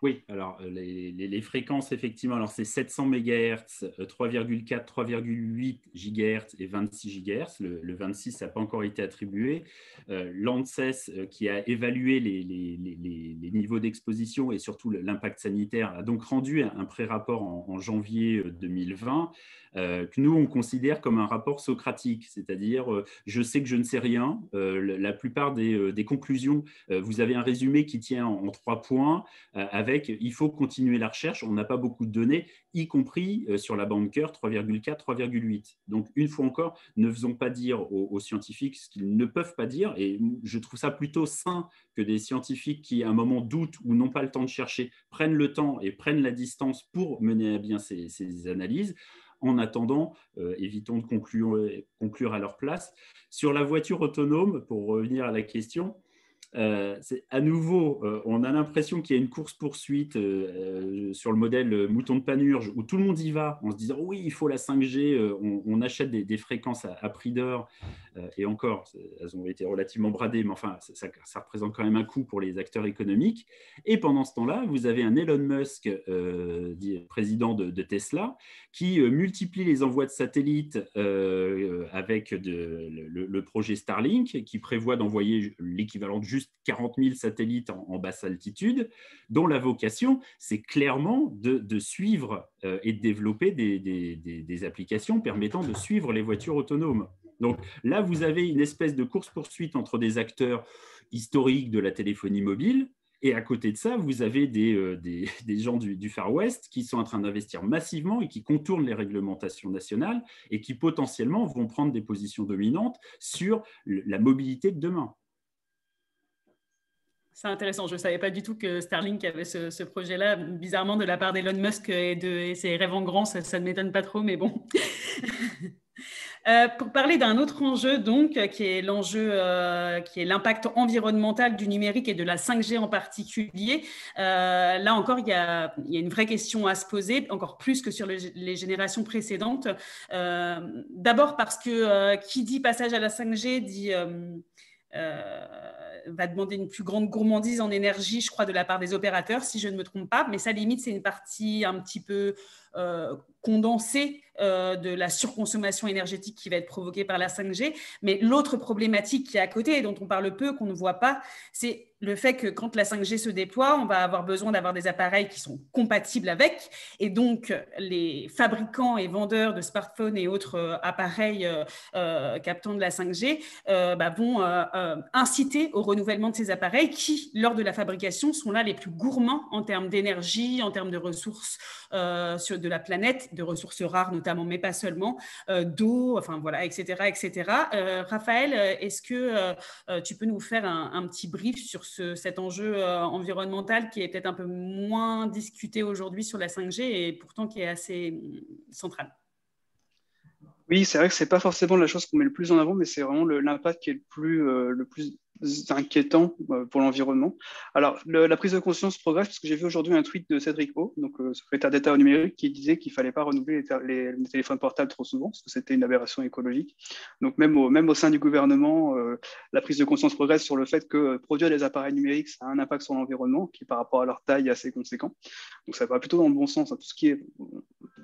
[SPEAKER 3] Oui, alors les fréquences, effectivement, alors c'est 700 MHz, 3,4, 3,8 GHz et 26 GHz. Le 26 n'a pas encore été attribué. L'ANSES, qui a évalué les niveaux d'exposition et surtout l'impact sanitaire, a donc rendu un pré-rapport en janvier 2020 que nous, on considère comme un rapport socratique, c'est-à-dire je sais que je ne sais rien. La plupart des conclusions, vous avez un résumé qui tient en 3 points avec « il faut continuer la recherche ». On n'a pas beaucoup de données, y compris sur la bande cœur 3,4, 3,8. Donc, une fois encore, ne faisons pas dire aux scientifiques ce qu'ils ne peuvent pas dire. Et je trouve ça plutôt sain que des scientifiques qui, à un moment, doutent ou n'ont pas le temps de chercher, prennent le temps et prennent la distance pour mener à bien ces analyses. En attendant, évitons de conclure à leur place. Sur la voiture autonome, pour revenir à la question, à nouveau, on a l'impression qu'il y a une course-poursuite sur le modèle mouton de Panurge où tout le monde y va en se disant oui, il faut la 5G, on achète des fréquences à prix d'or et encore, elles ont été relativement bradées, mais enfin, ça représente quand même un coût pour les acteurs économiques. Et pendant ce temps-là, vous avez un Elon Musk, président de Tesla, qui multiplie les envois de satellites avec le projet Starlink, qui prévoit d'envoyer l'équivalent de juste 40 000 satellites en basse altitude, dont la vocation, c'est clairement de suivre et de développer des applications permettant de suivre les voitures autonomes. Donc là, vous avez une espèce de course-poursuite entre des acteurs historiques de la téléphonie mobile, et à côté de ça, vous avez des gens du Far West qui sont en train d'investir massivement et qui contournent les réglementations nationales et qui potentiellement vont prendre des positions dominantes sur la mobilité de demain.
[SPEAKER 1] C'est intéressant. Je ne savais pas du tout que Starlink avait ce projet-là. Bizarrement, de la part d'Elon Musk et ses rêves en grand, ça ne m'étonne pas trop, mais bon. Pour parler d'un autre enjeu, donc, qui est l'impact environnemental du numérique et de la 5G en particulier, là encore, il y a une vraie question à se poser, encore plus que sur les générations précédentes. D'abord parce que qui dit passage à la 5G dit... va demander une plus grande gourmandise en énergie, je crois, de la part des opérateurs, si je ne me trompe pas. Mais ça, limite, c'est une partie un petit peu condensée de la surconsommation énergétique qui va être provoquée par la 5G. Mais l'autre problématique qui est à côté et dont on parle peu, qu'on ne voit pas, c'est le fait que quand la 5G se déploie, on va avoir besoin d'avoir des appareils qui sont compatibles avec. Et donc, les fabricants et vendeurs de smartphones et autres appareils captant de la 5G vont inciter au renouvellement de ces appareils qui, lors de la fabrication, sont là les plus gourmands en termes d'énergie, en termes de ressources de la planète, de ressources rares notamment, mais pas seulement, d'eau, enfin voilà, etc. etc. Raphaël, est-ce que tu peux nous faire un petit brief sur cet enjeu environnemental qui est peut-être un peu moins discuté aujourd'hui sur la 5G et pourtant qui est assez central?
[SPEAKER 2] Oui, c'est vrai que c'est pas forcément la chose qu'on met le plus en avant, mais c'est vraiment l'impact qui est le plus inquiétant pour l'environnement. Alors, la prise de conscience progresse, parce que j'ai vu aujourd'hui un tweet de Cédric O, donc secrétaire d'État au numérique, qui disait qu'il fallait pas renouveler les téléphones portables trop souvent, parce que c'était une aberration écologique. Donc, même au sein du gouvernement, la prise de conscience progresse sur le fait que produire des appareils numériques, ça a un impact sur l'environnement, qui par rapport à leur taille est assez conséquent. Donc, ça va plutôt dans le bon sens. Tout ce qui est...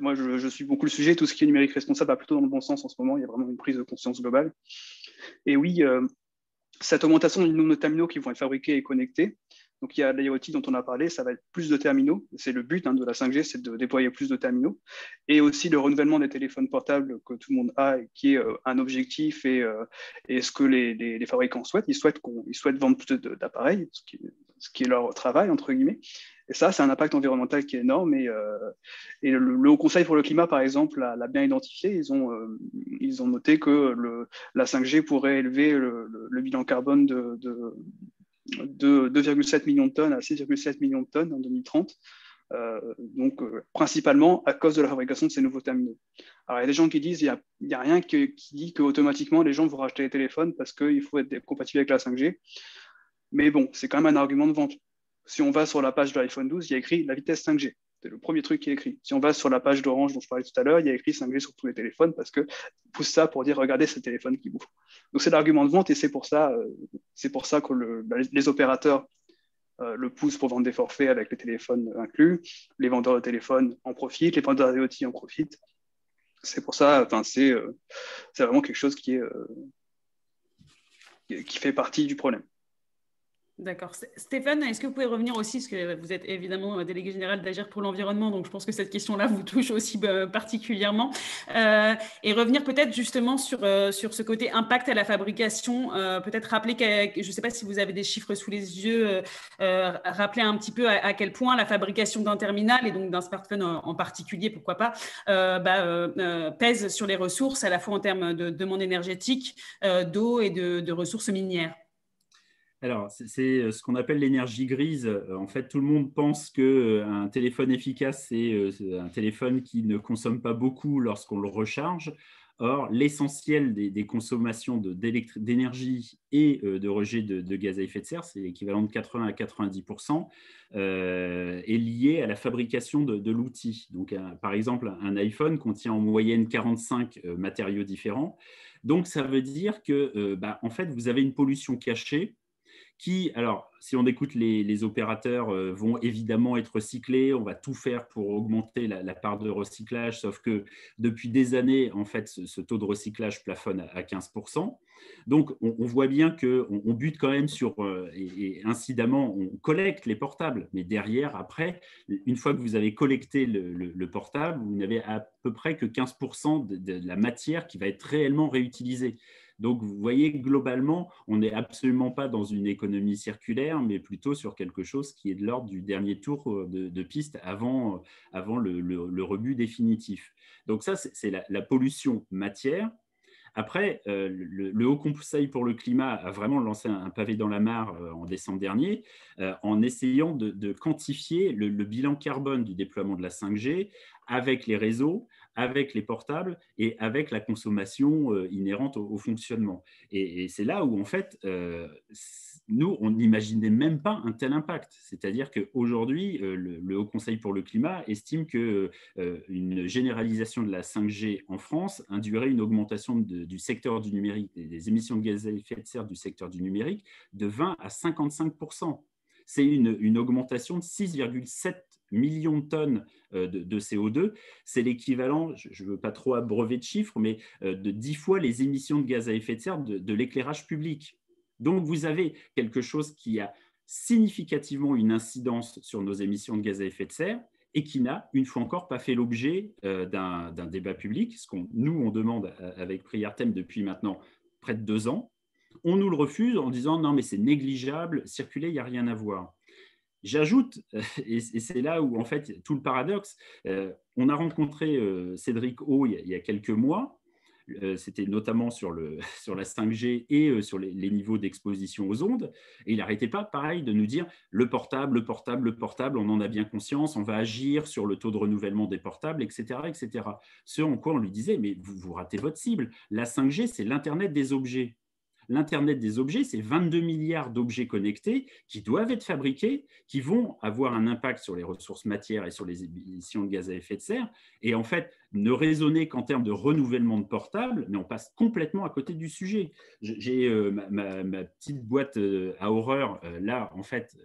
[SPEAKER 2] Moi, je suis beaucoup le sujet, tout ce qui est numérique responsable va plutôt dans le bon sens en ce moment. Il y a vraiment une prise de conscience globale. Et oui, cette augmentation du nombre de terminaux qui vont être fabriqués et connectés. Donc, il y a l'IoT dont on a parlé, ça va être plus de terminaux. C'est le but de la 5G, c'est de déployer plus de terminaux. Et aussi le renouvellement des téléphones portables que tout le monde a, et qui est un objectif et ce que les fabricants souhaitent. Ils souhaitent vendre plus d'appareils, ce qui est leur travail, entre guillemets. Et ça, c'est un impact environnemental qui est énorme. Et le Haut Conseil pour le climat, par exemple, l'a bien identifié. Ils ont noté que la 5G pourrait élever le bilan carbone de 2,7 millions de tonnes à 6,7 millions de tonnes en 2030. Principalement à cause de la fabrication de ces nouveaux terminaux. Alors, il y a des gens qui disent qu'il n'y a rien qui dit qu'automatiquement, les gens vont racheter les téléphones parce qu'il faut être compatible avec la 5G. Mais bon, c'est quand même un argument de vente. Si on va sur la page de l'iPhone 12, il y a écrit la vitesse 5G. C'est le premier truc qui est écrit. Si on va sur la page d'Orange dont je parlais tout à l'heure, il y a écrit 5G sur tous les téléphones parce qu'ils poussent ça pour dire regardez ce téléphone qui bouffe. Donc c'est l'argument de vente et c'est pour ça que les opérateurs le poussent pour vendre des forfaits avec les téléphones inclus. Les vendeurs de téléphones en profitent, les vendeurs d'IoT en profitent. C'est pour ça, c'est vraiment quelque chose qui fait partie du problème.
[SPEAKER 1] D'accord. Stéphane, est-ce que vous pouvez revenir aussi, parce que vous êtes évidemment délégué général d'Agir pour l'environnement, donc je pense que cette question-là vous touche aussi particulièrement, et revenir peut-être justement sur ce côté impact à la fabrication, peut-être rappeler, je ne sais pas si vous avez des chiffres sous les yeux, rappeler un petit peu à quel point la fabrication d'un terminal, et donc d'un smartphone en particulier, pourquoi pas, pèse sur les ressources, à la fois en termes de demande énergétique, d'eau et de ressources minières.
[SPEAKER 3] Alors, c'est ce qu'on appelle l'énergie grise. En fait, tout le monde pense qu'un téléphone efficace, c'est un téléphone qui ne consomme pas beaucoup lorsqu'on le recharge. Or, l'essentiel des consommations d'énergie et de rejet de gaz à effet de serre, c'est l'équivalent de 80 à 90%, est lié à la fabrication de l'outil. Donc, par exemple, un iPhone contient en moyenne 45 matériaux différents. Donc, ça veut dire que, en fait, vous avez une pollution cachée qui, alors, si on écoute les opérateurs, vont évidemment être recyclés. On va tout faire pour augmenter la part de recyclage, sauf que depuis des années, en fait, ce taux de recyclage plafonne à 15%. Donc, on voit bien qu'on bute quand même sur, et incidemment, on collecte les portables. Mais derrière, après, une fois que vous avez collecté le portable, vous n'avez à peu près que 15% de la matière qui va être réellement réutilisée. Donc, vous voyez, globalement, on n'est absolument pas dans une économie circulaire, mais plutôt sur quelque chose qui est de l'ordre du dernier tour de piste avant le rebut définitif. Donc ça, c'est la pollution matière. Après, le Haut Conseil pour le climat a vraiment lancé un pavé dans la mare en décembre dernier en essayant de quantifier le bilan carbone du déploiement de la 5G avec les réseaux, avec les portables et avec la consommation inhérente au fonctionnement. Et c'est là où, en fait, nous, on n'imaginait même pas un tel impact. C'est-à-dire qu'aujourd'hui, le Haut Conseil pour le climat estime qu'une généralisation de la 5G en France induirait une augmentation du secteur du numérique, des émissions de gaz à effet de serre du secteur du numérique de 20 à 55%. C'est une augmentation de 6,7 millions de tonnes de CO2. C'est l'équivalent, je ne veux pas trop abreuver de chiffres, mais de 10 fois les émissions de gaz à effet de serre de l'éclairage public. Donc, vous avez quelque chose qui a significativement une incidence sur nos émissions de gaz à effet de serre et qui n'a, une fois encore, pas fait l'objet d'un débat public, ce qu'on nous, on demande avec Priartem depuis maintenant près de 2 ans. On nous le refuse en disant « non, mais c'est négligeable, circuler, il n'y a rien à voir ». J'ajoute, et c'est là où en fait tout le paradoxe, on a rencontré Cédric O il y a quelques mois, c'était notamment sur la 5G et sur les niveaux d'exposition aux ondes, et il n'arrêtait pas pareil de nous dire le portable, on en a bien conscience, on va agir sur le taux de renouvellement des portables, etc. etc. Ce en quoi on lui disait, mais vous ratez votre cible, la 5G c'est l'Internet des objets. L'Internet des objets, c'est 22 milliards d'objets connectés qui doivent être fabriqués, qui vont avoir un impact sur les ressources matières et sur les émissions de gaz à effet de serre. Et en fait, ne raisonner qu'en termes de renouvellement de portables, mais on passe complètement à côté du sujet. J'ai ma petite boîte à horreur. Là, en fait,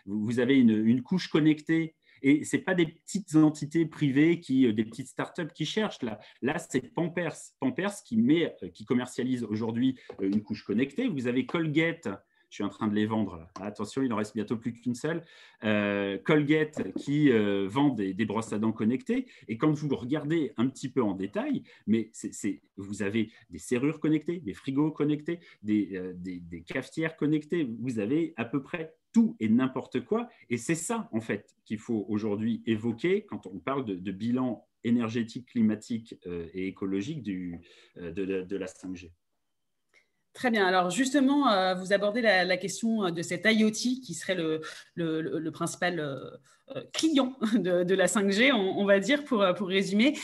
[SPEAKER 3] vous avez une couche connectée. Et ce n'est pas des petites entités privées, des petites startups qui cherchent. Là c'est Pampers qui commercialise aujourd'hui une couche connectée. Vous avez Colgate, je suis en train de les vendre. Là. Attention, il n'en reste bientôt plus qu'une seule. Colgate qui vend des brosses à dents connectées. Et quand vous regardez un petit peu en détail, mais vous avez des serrures connectées, des frigos connectés, des cafetières connectées. Vous avez à peu près tout et n'importe quoi. Et c'est ça, en fait, qu'il faut aujourd'hui évoquer quand on parle de bilan énergétique, climatique et écologique de la 5G.
[SPEAKER 1] Très bien. Alors justement, vous abordez la question de cet IoT qui serait le principal client de la 5G, on va dire, pour résumer.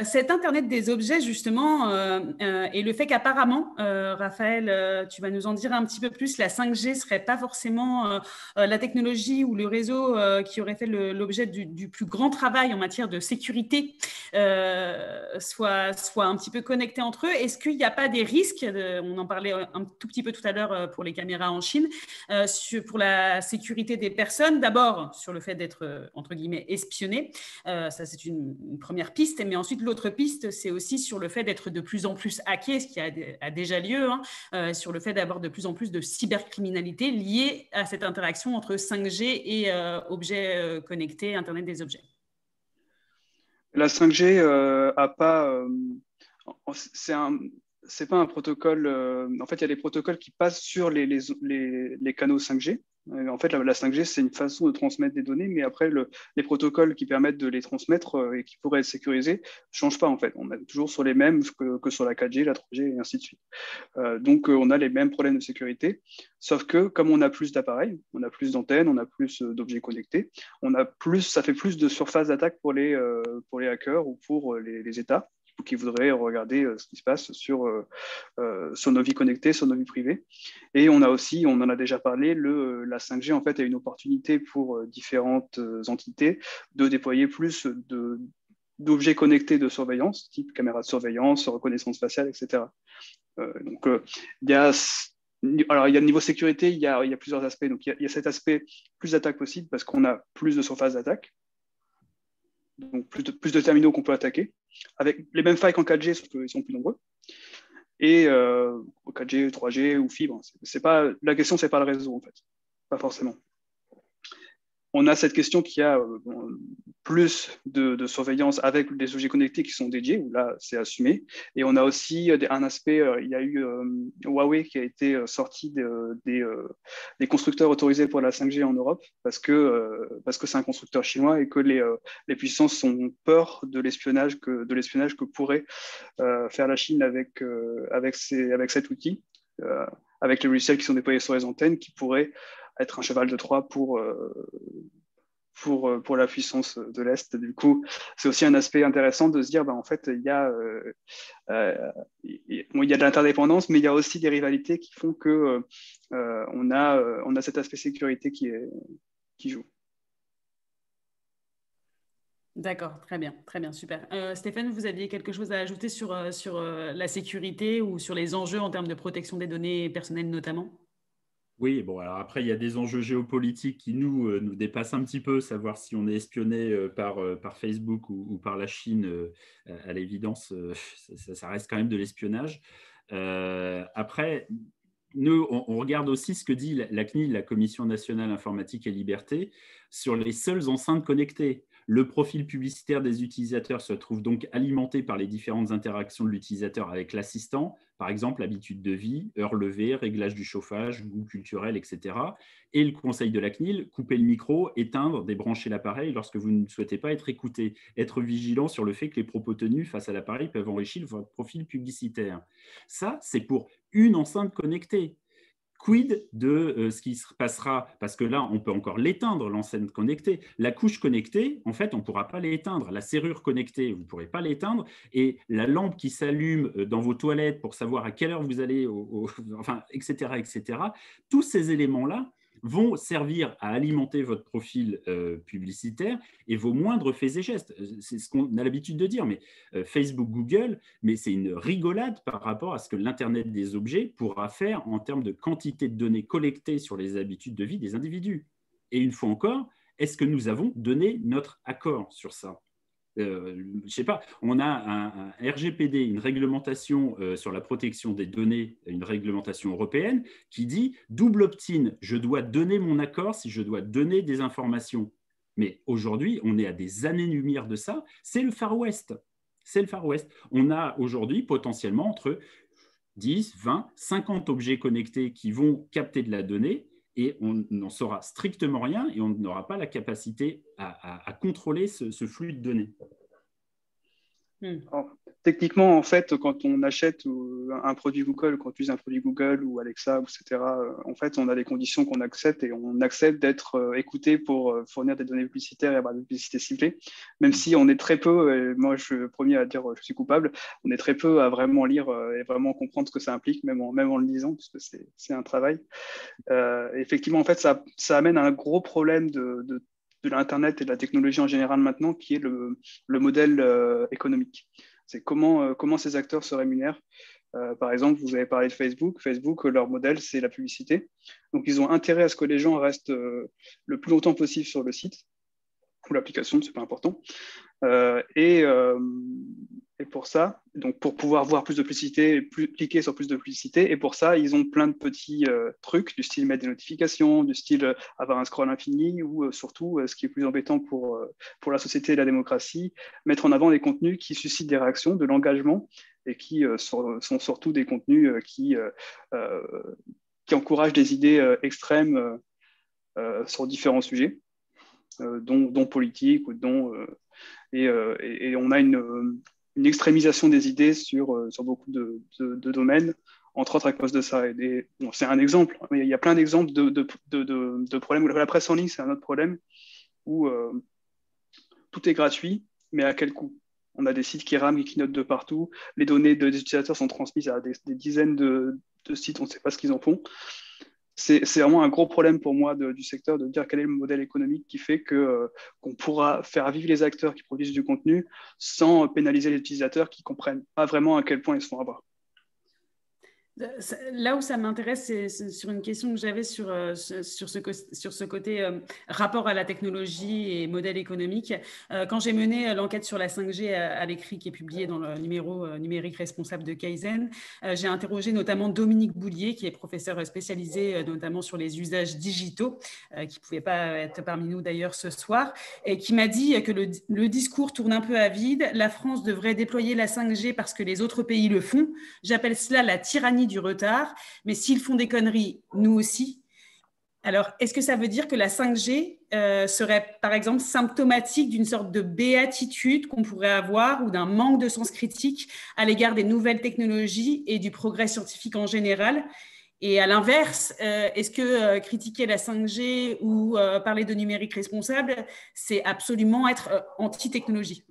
[SPEAKER 1] Cet Internet des objets, justement, et le fait qu'apparemment, Raphaël, tu vas nous en dire un petit peu plus, la 5G ne serait pas forcément la technologie ou le réseau qui aurait fait l'objet du plus grand travail en matière de sécurité, soit un petit peu connectés entre eux. Est-ce qu'il n'y a pas des risques, on en parlait un tout petit peu tout à l'heure pour les caméras en Chine, pour la sécurité des personnes, d'abord sur le fait d'être d'être, entre guillemets, espionné. Ça, c'est une première piste. Mais ensuite, l'autre piste, c'est aussi sur le fait d'être de plus en plus hacké, ce qui a déjà lieu, sur le fait d'avoir de plus en plus de cybercriminalité liée à cette interaction entre 5G et objets connectés, Internet des objets.
[SPEAKER 2] La 5G a pas... c'est pas un protocole. En fait, il y a des protocoles qui passent sur les canaux 5G. En fait, la 5G, c'est une façon de transmettre des données, mais après, les protocoles qui permettent de les transmettre et qui pourraient être sécurisés ne changent pas, en fait. On est toujours sur les mêmes que sur la 4G, la 3G et ainsi de suite. Donc, on a les mêmes problèmes de sécurité, sauf que comme on a plus d'appareils, on a plus d'antennes, on a plus d'objets connectés, ça fait plus de surface d'attaque pour les hackers ou pour les États qui voudraient regarder ce qui se passe sur nos vies connectées, sur nos vies privées. Et on a aussi, on en a déjà parlé, la 5G en fait a une opportunité pour différentes entités de déployer plus d'objets connectés de surveillance, type caméra de surveillance, reconnaissance faciale, etc. Donc, il y a le niveau sécurité, il y a plusieurs aspects. Donc, il y a cet aspect plus d'attaques possible parce qu'on a plus de surface d'attaque, donc plus de terminaux qu'on peut attaquer, avec les mêmes failles qu'en 4G, sauf qu'ils sont plus nombreux. Et 4G, 3G ou fibre, la question, c'est pas le réseau, en fait. Pas forcément. On a cette question qui a plus de surveillance avec des objets connectés qui sont dédiés, où là, c'est assumé. Et on a aussi un aspect, il y a eu Huawei qui a été sorti des constructeurs autorisés pour la 5G en Europe, parce que c'est un constructeur chinois et que les puissances ont peur de l'espionnage que pourrait faire la Chine avec cet outil, avec les logiciels qui sont déployés sur les antennes, qui pourraient être un cheval de Troie pour la puissance de l'Est. Du coup, c'est aussi un aspect intéressant de se dire, en fait, il y a de l'interdépendance, mais il y a aussi des rivalités qui font que on a cet aspect sécurité qui joue.
[SPEAKER 1] D'accord, très bien, super. Stéphane, vous aviez quelque chose à ajouter sur la sécurité ou sur les enjeux en termes de protection des données personnelles notamment ?
[SPEAKER 3] Oui, bon, alors après, il y a des enjeux géopolitiques qui nous dépassent un petit peu, savoir si on est espionné par Facebook ou par la Chine, à l'évidence, ça reste quand même de l'espionnage. Après, nous, on regarde aussi ce que dit la CNIL, la Commission nationale informatique et liberté, sur les seules enceintes connectées. Le profil publicitaire des utilisateurs se trouve donc alimenté par les différentes interactions de l'utilisateur avec l'assistant, par exemple habitude de vie, heure levée, réglage du chauffage, goût culturel, etc. Et le conseil de la CNIL, couper le micro, éteindre, débrancher l'appareil lorsque vous ne souhaitez pas être écouté. Être vigilant sur le fait que les propos tenus face à l'appareil peuvent enrichir votre profil publicitaire. Ça, c'est pour une enceinte connectée. Quid de ce qui se passera, parce que là, on peut encore l'éteindre, l'enceinte connectée. La couche connectée, en fait, on ne pourra pas l'éteindre. La serrure connectée, vous ne pourrez pas l'éteindre. Et la lampe qui s'allume dans vos toilettes pour savoir à quelle heure vous allez, enfin, etc., etc., tous ces éléments-là vont servir à alimenter votre profil publicitaire et vos moindres faits et gestes. C'est ce qu'on a l'habitude de dire, mais Facebook, Google, mais c'est une rigolade par rapport à ce que l'Internet des objets pourra faire en termes de quantité de données collectées sur les habitudes de vie des individus. Et une fois encore, est-ce que nous avons donné notre accord sur ça ? Je ne sais pas, on a un RGPD, une réglementation sur la protection des données, une réglementation européenne qui dit double opt-in, je dois donner mon accord si je dois donner des informations. Mais aujourd'hui, on est à des années-lumière de ça, c'est le Far West. C'est le Far West. On a aujourd'hui potentiellement entre 10, 20, 50 objets connectés qui vont capter de la donnée et on n'en saura strictement rien et on n'aura pas la capacité à contrôler ce flux de données.
[SPEAKER 2] Alors, techniquement, en fait, quand on achète un produit Google, quand on utilise un produit Google ou Alexa, etc., en fait, on a des conditions qu'on accepte et on accepte d'être écouté pour fournir des données publicitaires et avoir des publicités ciblées, même si on est très peu, et moi je suis le premier à dire je suis coupable, on est très peu à vraiment lire et vraiment comprendre ce que ça implique, même en le lisant, parce que c'est un travail. Effectivement, en fait, ça amène à un gros problème de l'Internet et de la technologie en général maintenant, qui est le modèle économique. C'est comment ces acteurs se rémunèrent. Par exemple, vous avez parlé de Facebook. Facebook, leur modèle, c'est la publicité. Donc, ils ont intérêt à ce que les gens restent le plus longtemps possible sur le site. ou l'application, c'est pas important. Et pour ça, donc pour pouvoir voir plus de publicité, cliquer sur plus de publicité, et pour ça, ils ont plein de petits trucs, du style mettre des notifications, du style avoir un scroll infini, ou surtout, ce qui est plus embêtant pour la société et la démocratie, mettre en avant des contenus qui suscitent des réactions, de l'engagement, et qui sont surtout des contenus qui encouragent des idées extrêmes sur différents sujets, dont politique, ou et on a une extrémisation des idées sur beaucoup de domaines, entre autres à cause de ça. Bon, c'est un exemple, mais il y a plein d'exemples de problèmes. La presse en ligne, c'est un autre problème, où tout est gratuit, mais à quel coût? On a des sites qui rament, qui notent de partout, les données des utilisateurs sont transmises à des dizaines de sites, on ne sait pas ce qu'ils en font. C'est vraiment un gros problème pour moi du secteur, de dire quel est le modèle économique qui fait qu'on pourra faire vivre les acteurs qui produisent du contenu sans pénaliser les utilisateurs qui ne comprennent pas vraiment à quel point ils se font avoir.
[SPEAKER 1] Là où ça m'intéresse, c'est sur une question que j'avais sur ce côté rapport à la technologie et modèle économique. Quand j'ai mené l'enquête sur la 5G à l'écrit qui est publiée dans le numéro numérique responsable de Kaizen, j'ai interrogé notamment Dominique Boulier, qui est professeur spécialisé notamment sur les usages digitaux, qui ne pouvait pas être parmi nous d'ailleurs ce soir, et qui m'a dit que le discours tourne un peu à vide. La France devrait déployer la 5G parce que les autres pays le font. J'appelle cela la tyrannie du retard, mais s'ils font des conneries, nous aussi. Alors, est-ce que ça veut dire que la 5G serait, par exemple, symptomatique d'une sorte de béatitude qu'on pourrait avoir ou d'un manque de sens critique à l'égard des nouvelles technologies et du progrès scientifique en général? Et à l'inverse, est-ce que critiquer la 5G ou parler de numérique responsable, c'est absolument être anti-technologie?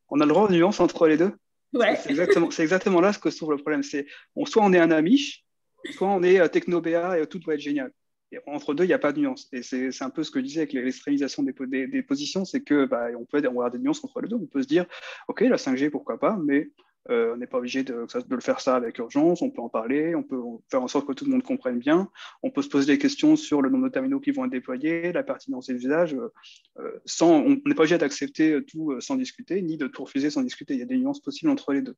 [SPEAKER 2] On a le droit aux nuances entre les deux.
[SPEAKER 1] Ouais.
[SPEAKER 2] C'est exactement là ce que se trouve le problème. Soit on est un Amish, soit on est techno-BA et tout doit être génial. Et entre deux, il n'y a pas de nuance. Et c'est un peu ce que je disais avec l'extrémisation des positions, c'est que on peut avoir des nuances entre les deux. On peut se dire, OK, la 5G, pourquoi pas, mais on n'est pas obligé de le faire ça avec urgence. On peut en parler, on peut faire en sorte que tout le monde comprenne bien. On peut se poser des questions sur le nombre de terminaux qui vont être déployés, la pertinence des usages. On n'est pas obligé d'accepter tout sans discuter, ni de tout refuser sans discuter. Il y a des nuances possibles entre les deux.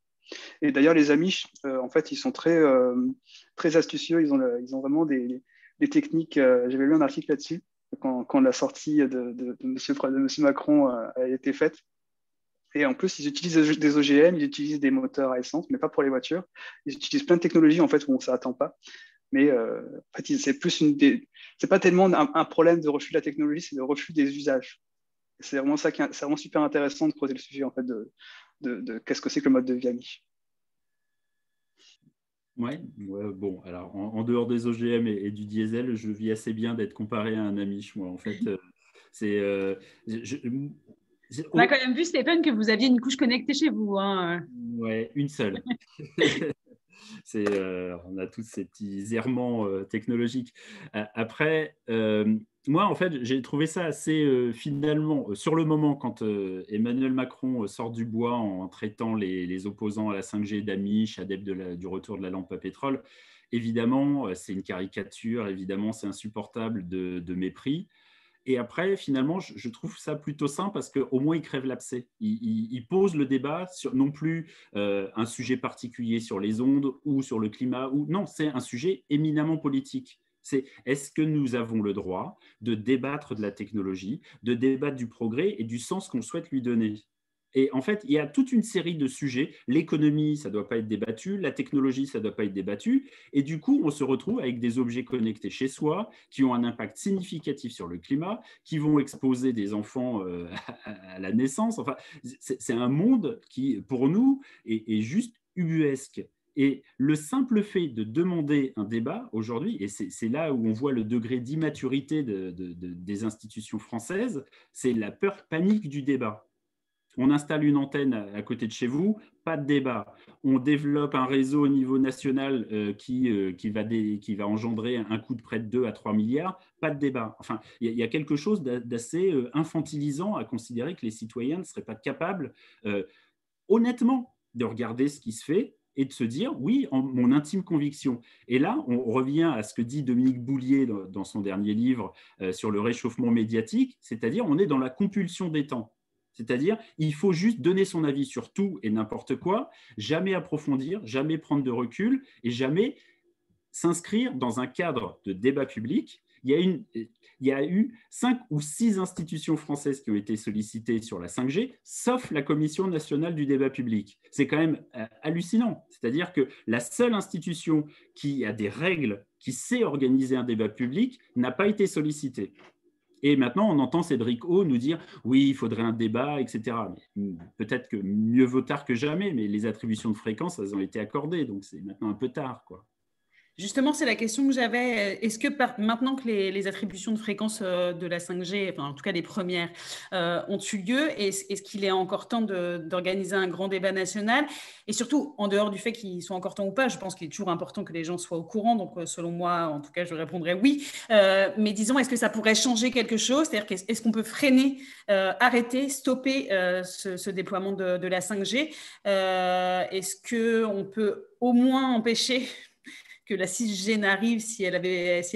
[SPEAKER 2] Et d'ailleurs, les Amish, en fait, ils sont très astucieux. Ils ont vraiment des techniques. J'avais lu un article là-dessus quand la sortie de Monsieur Macron a été faite. Et en plus, ils utilisent des OGM, ils utilisent des moteurs à essence, mais pas pour les voitures. Ils utilisent plein de technologies en fait où on ne s'attend pas. Mais en fait, c'est pas tellement un problème de refus de la technologie, c'est le refus des usages. C'est vraiment ça c'est vraiment super intéressant de creuser le sujet en fait de qu'est-ce que c'est que le mode de vie Amish.
[SPEAKER 3] Ouais, bon, alors en dehors des OGM et du diesel, je vis assez bien d'être comparé à un Amish, moi. En fait,
[SPEAKER 1] on a quand même vu, Stéphane, que vous aviez une couche connectée chez vous. Hein.
[SPEAKER 3] Ouais, une seule. On a tous ces petits errements technologiques. Après, moi, en fait, j'ai trouvé ça assez, finalement, sur le moment, quand Emmanuel Macron sort du bois en traitant les opposants à la 5G d'Amish, adeptes du retour de la lampe à pétrole, évidemment, c'est une caricature, évidemment, c'est insupportable de mépris. Et après, finalement, je trouve ça plutôt sain parce qu'au moins, il crève l'abcès. Il pose le débat sur non plus un sujet particulier sur les ondes ou sur le climat. Non, c'est un sujet éminemment politique. C'est est-ce que nous avons le droit de débattre de la technologie, de débattre du progrès et du sens qu'on souhaite lui donner? Et en fait, il y a toute une série de sujets. L'économie, ça ne doit pas être débattu. La technologie, ça ne doit pas être débattu. Et du coup, on se retrouve avec des objets connectés chez soi qui ont un impact significatif sur le climat, qui vont exposer des enfants à la naissance. Enfin, c'est un monde qui, pour nous, est juste ubuesque. Et le simple fait de demander un débat aujourd'hui, et c'est là où on voit le degré d'immaturité des institutions françaises, c'est la peur panique du débat. On installe une antenne à côté de chez vous, pas de débat. On développe un réseau au niveau national qui va engendrer un coût de près de 2 à 3 milliards, pas de débat. Enfin, il y a quelque chose d'assez infantilisant à considérer que les citoyens ne seraient pas capables, honnêtement, de regarder ce qui se fait et de se dire, oui, en mon intime conviction. Et là, on revient à ce que dit Dominique Boulier dans son dernier livre sur le réchauffement médiatique, c'est-à-dire on est dans la compulsion des temps. C'est-à-dire, il faut juste donner son avis sur tout et n'importe quoi, jamais approfondir, jamais prendre de recul et jamais s'inscrire dans un cadre de débat public. Il y a eu 5 ou 6 institutions françaises qui ont été sollicitées sur la 5G, sauf la Commission nationale du débat public. C'est quand même hallucinant. C'est-à-dire que la seule institution qui a des règles, qui sait organiser un débat public, n'a pas été sollicitée. Et maintenant, on entend Cédric O nous dire « oui, il faudrait un débat, etc. » Peut-être que mieux vaut tard que jamais, mais les attributions de fréquence, elles ont été accordées, donc c'est maintenant un peu tard, quoi.
[SPEAKER 1] Justement, c'est la question que j'avais. Est-ce que maintenant que les attributions de fréquence de la 5G, enfin en tout cas les premières, ont eu lieu, est-ce qu'il est encore temps d'organiser un grand débat national? Et surtout, en dehors du fait qu'il soit encore temps ou pas, je pense qu'il est toujours important que les gens soient au courant. Donc, selon moi, en tout cas, je répondrais oui. Mais disons, est-ce que ça pourrait changer quelque chose? C'est-à-dire, est-ce qu'on peut freiner, arrêter, stopper ce déploiement de la 5G? Est-ce qu'on peut au moins empêcher que la 6G n'arrive si elle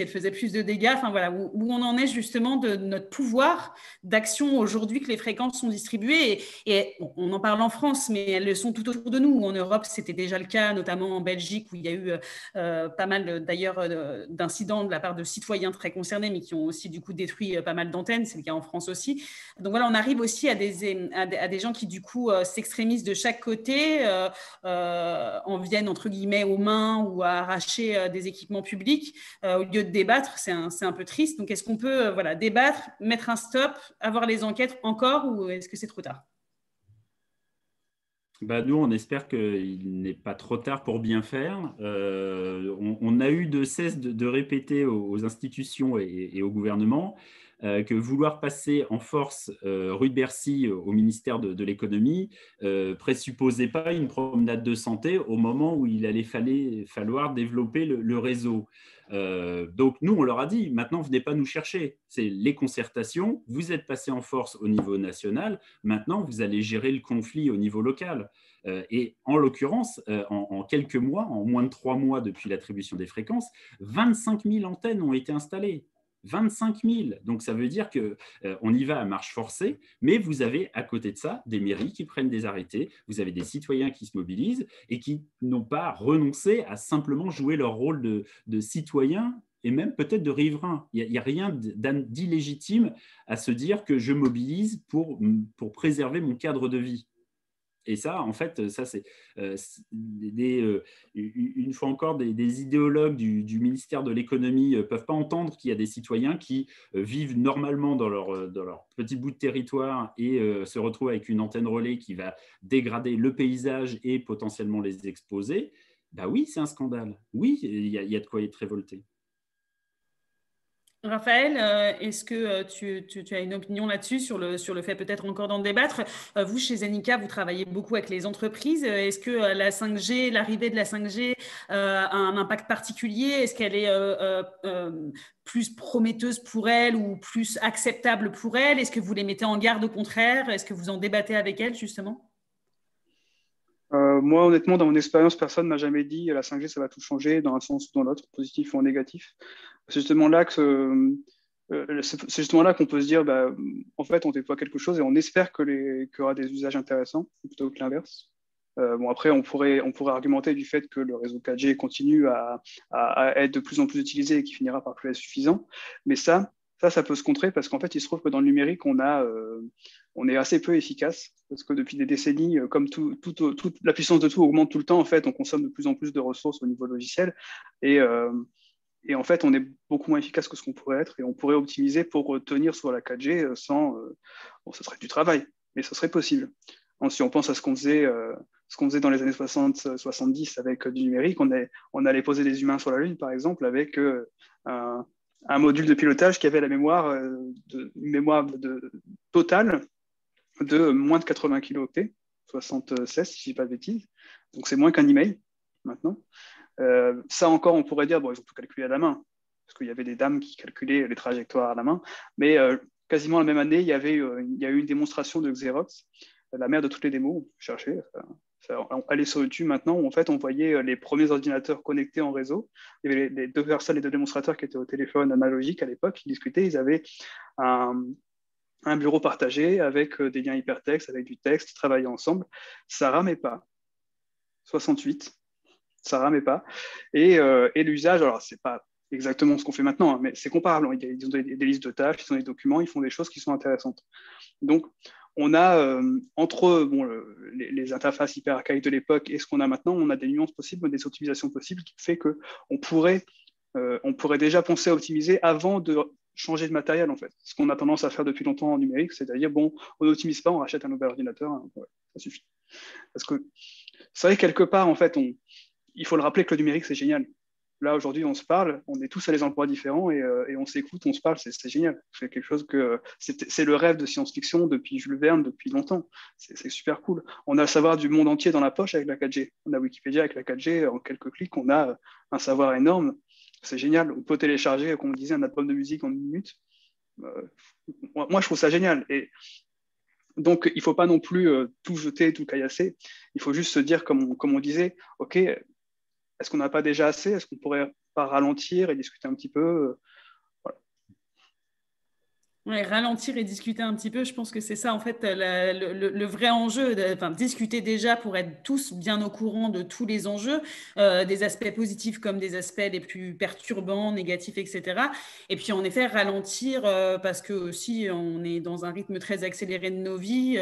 [SPEAKER 1] faisait plus de dégâts, enfin voilà, où on en est justement de notre pouvoir d'action aujourd'hui que les fréquences sont distribuées. Et on en parle en France, mais elles le sont tout autour de nous. En Europe, c'était déjà le cas, notamment en Belgique, où il y a eu pas mal d'ailleurs d'incidents de la part de citoyens très concernés, mais qui ont aussi du coup détruit pas mal d'antennes. C'est le cas en France aussi. Donc voilà, on arrive aussi à des gens qui du coup s'extrémisent de chaque côté, en viennent entre guillemets aux mains ou à arracher des équipements publics au lieu de débattre. C'est un peu triste. Donc, est-ce qu'on peut débattre, mettre un stop, avoir les enquêtes encore, ou est-ce que c'est trop tard?
[SPEAKER 3] Nous, on espère qu'il n'est pas trop tard pour bien faire. On a eu de cesse de répéter aux institutions et au gouvernement que vouloir passer en force rue de Bercy au ministère de l'économie présupposait pas une promenade de santé au moment où il allait falloir développer le réseau. Donc nous, on leur a dit, maintenant, venez pas nous chercher. C'est les concertations, vous êtes passé en force au niveau national, maintenant, vous allez gérer le conflit au niveau local. Et en l'occurrence, en quelques mois, en moins de 3 mois depuis l'attribution des fréquences, 25 000 antennes ont été installées. 25 000. Donc, ça veut dire qu'on y va à marche forcée, mais vous avez à côté de ça des mairies qui prennent des arrêtés, vous avez des citoyens qui se mobilisent et qui n'ont pas renoncé à simplement jouer leur rôle de citoyen et même peut-être de riverain. Il n'y a rien d'illégitime à se dire que je mobilise pour préserver mon cadre de vie. Et ça, en fait, ça c'est une fois encore des idéologues du ministère de l'économie ne peuvent pas entendre qu'il y a des citoyens qui vivent normalement dans leur petit bout de territoire et se retrouvent avec une antenne relais qui va dégrader le paysage et potentiellement les exposer. Oui, c'est un scandale. Oui, il y a de quoi être révolté.
[SPEAKER 1] Raphaël, est-ce que tu as une opinion là-dessus sur le fait peut-être encore d'en débattre? Vous, chez Zenica, vous travaillez beaucoup avec les entreprises. Est-ce que la 5G, l'arrivée de la 5G a un impact particulier? Est-ce qu'elle est plus prometteuse pour elles ou plus acceptable pour elles? Est-ce que vous les mettez en garde au contraire? Est-ce que vous en débattez avec elles, justement?
[SPEAKER 2] Moi, honnêtement, dans mon expérience, personne ne m'a jamais dit la 5G, ça va tout changer dans un sens ou dans l'autre, positif ou en négatif. C'est justement là qu'on peut se dire, en fait, on déploie quelque chose et on espère qu'il y aura des usages intéressants plutôt que l'inverse. Après, on pourrait argumenter du fait que le réseau 4G continue à être de plus en plus utilisé et qu'il finira par plus être suffisant. Mais ça peut se contrer parce qu'en fait, il se trouve que dans le numérique, on est assez peu efficace parce que depuis des décennies, comme toute la puissance de tout augmente tout le temps, en fait, on consomme de plus en plus de ressources au niveau logiciel et en fait, on est beaucoup moins efficace que ce qu'on pourrait être et on pourrait optimiser pour tenir sur la 4G sans... bon, ce serait du travail, mais ce serait possible. Si on pense à ce qu'on faisait dans les années 60-70 avec du numérique, on allait poser des humains sur la Lune, par exemple, avec un module de pilotage qui avait une mémoire totale de moins de 80 kilooctets, 76 si je ne dis pas de bêtises. Donc c'est moins qu'un email maintenant. Ça encore, on pourrait dire, bon, ils ont tout calculé à la main, parce qu'il y avait des dames qui calculaient les trajectoires à la main, mais quasiment la même année, il y a eu une démonstration de Xerox, la mère de toutes les démos, on peut chercher, Aller sur YouTube maintenant, où en fait on voyait les premiers ordinateurs connectés en réseau. Il y avait les deux personnes, les deux démonstrateurs qui étaient au téléphone analogique à l'époque, qui discutaient. Ils avaient un bureau partagé avec des liens hypertextes, avec du texte, ils travaillaient ensemble. Ça ramait pas. 68, ça ramait pas. Et l'usage, alors c'est pas exactement ce qu'on fait maintenant, hein, mais c'est comparable. Ils ont des listes de tâches, ils ont des documents, ils font des choses qui sont intéressantes. Donc, on a entre les interfaces hyper archaïques de l'époque et ce qu'on a maintenant, on a des nuances possibles, des optimisations possibles qui fait qu'on pourrait déjà penser à optimiser avant de changer de matériel, en fait. Ce qu'on a tendance à faire depuis longtemps en numérique, c'est-à-dire, bon, on n'optimise pas, on rachète un nouvel ordinateur, hein, ouais, ça suffit. Parce que c'est vrai que quelque part, en fait, il faut le rappeler que le numérique, c'est génial. Là, aujourd'hui, on se parle, on est tous à des endroits différents et on s'écoute, on se parle, c'est génial. C'est quelque chose que c'est le rêve de science-fiction depuis Jules Verne, depuis longtemps. C'est super cool. On a le savoir du monde entier dans la poche avec la 4G. On a Wikipédia avec la 4G, en quelques clics, on a un savoir énorme. C'est génial. On peut télécharger, comme on disait, un album de musique en 1 minute. Moi, je trouve ça génial. Et donc, il ne faut pas non plus tout jeter, tout caillasser. Il faut juste se dire, comme on disait, OK, est-ce qu'on n'a pas déjà assez? Est-ce qu'on pourrait pas ralentir et discuter un petit peu? Voilà.
[SPEAKER 1] Ouais, ralentir et discuter un petit peu, je pense que c'est ça en fait le vrai enjeu, discuter déjà pour être tous bien au courant de tous les enjeux, des aspects positifs comme des aspects les plus perturbants, négatifs, etc. Et puis en effet ralentir parce que aussi on est dans un rythme très accéléré de nos vies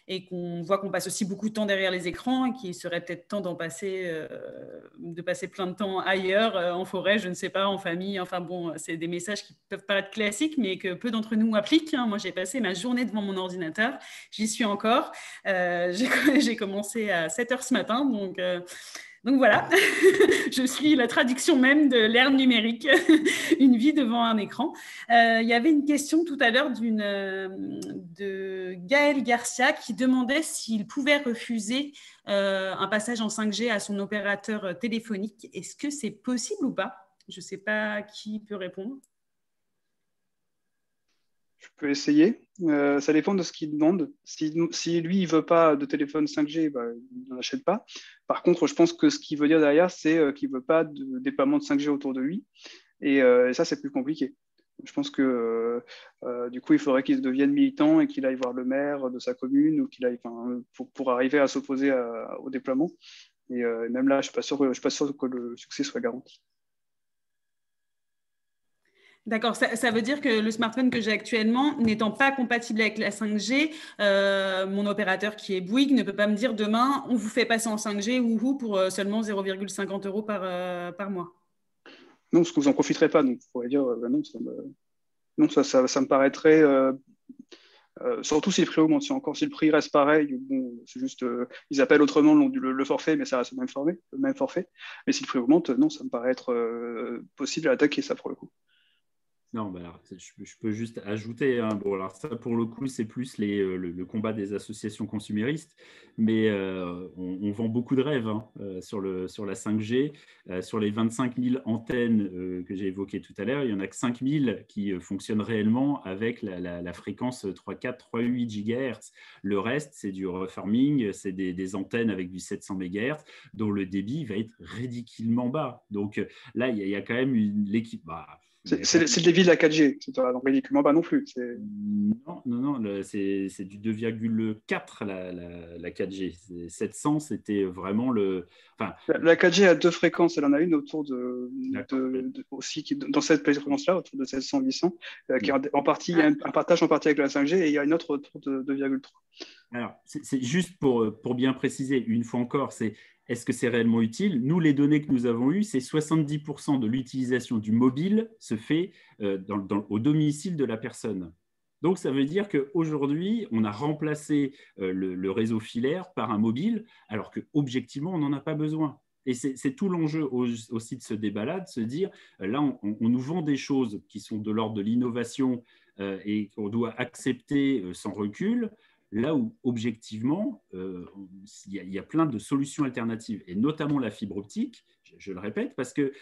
[SPEAKER 1] et qu'on voit qu'on passe aussi beaucoup de temps derrière les écrans et qu'il serait peut-être temps de passer plein de temps ailleurs, en forêt, je ne sais pas, en famille. Enfin bon, c'est des messages qui peuvent paraître classiques, mais que peu d'entre nous appliquent. Moi, j'ai passé ma journée devant mon ordinateur. J'y suis encore. J'ai commencé à 7 heures ce matin, donc voilà, je suis la traduction même de l'ère numérique, une vie devant un écran. Il y avait une question tout à l'heure de Gaël Garcia qui demandait s'il pouvait refuser un passage en 5G à son opérateur téléphonique. Est-ce que c'est possible ou pas? Je ne sais pas qui peut répondre.
[SPEAKER 2] Je peux essayer. Ça dépend de ce qu'il demande. Si lui, il veut pas de téléphone 5G, bah, il n'en achète pas. Par contre, je pense que ce qu'il veut dire derrière, c'est qu'il veut pas de déploiement de 5G autour de lui. Et ça, c'est plus compliqué. Je pense que du coup, il faudrait qu'il devienne militant et qu'il aille voir le maire de sa commune ou qu'il aille pour arriver à s'opposer au déploiement. Et même là, je ne suis pas sûr que le succès soit garanti.
[SPEAKER 1] D'accord, ça veut dire que le smartphone que j'ai actuellement, n'étant pas compatible avec la 5G, mon opérateur qui est Bouygues ne peut pas me dire demain, on vous fait passer en 5G ou pour seulement 0,50 € par mois.
[SPEAKER 2] Non, parce que vous n'en profiterez pas. Donc, vous pourrez dire, non, ça me paraîtrait, surtout si le prix augmente. Si le prix reste pareil, bon, c'est juste, ils appellent autrement le forfait, mais ça reste le même forfait. Mais si le prix augmente, non, ça me paraît être possible à attaquer ça pour le coup.
[SPEAKER 3] Non, bah alors, je peux juste ajouter, hein, bon, alors ça, pour le coup, c'est plus le combat des associations consuméristes, mais on vend beaucoup de rêves hein, sur la 5G. Sur les 25 000 antennes que j'ai évoquées tout à l'heure, il n'y en a que 5 000 qui fonctionnent réellement avec la fréquence 3,4, 3,8 GHz. Le reste, c'est du refarming, c'est des antennes avec du 700 MHz, dont le débit va être ridiculement bas. Donc là, il y a quand même l'équipe...
[SPEAKER 2] C'est le débit de la 4G, donc ridiculement pas non plus.
[SPEAKER 3] Non, c'est du 2,4 la 4G. 700, c'était vraiment le... Enfin,
[SPEAKER 2] la 4G a deux fréquences, elle en a une autour aussi dans cette fréquence-là, autour de 700-800, qui est en partie, il y a un partage en partie avec la 5G et il y a une autre autour de 2,3.
[SPEAKER 3] Alors, c'est juste pour bien préciser, une fois encore, est-ce que c'est réellement utile? Nous, les données que nous avons eues, c'est 70% de l'utilisation du mobile se fait au domicile de la personne. Donc, ça veut dire qu'aujourd'hui, on a remplacé le réseau filaire par un mobile, alors qu'objectivement, on n'en a pas besoin. Et c'est tout l'enjeu aussi de ce débat-là, de se dire, là, on nous vend des choses qui sont de l'ordre de l'innovation et qu'on doit accepter sans recul. là où, objectivement, il y a plein de solutions alternatives, et notamment la fibre optique, je le répète, parce que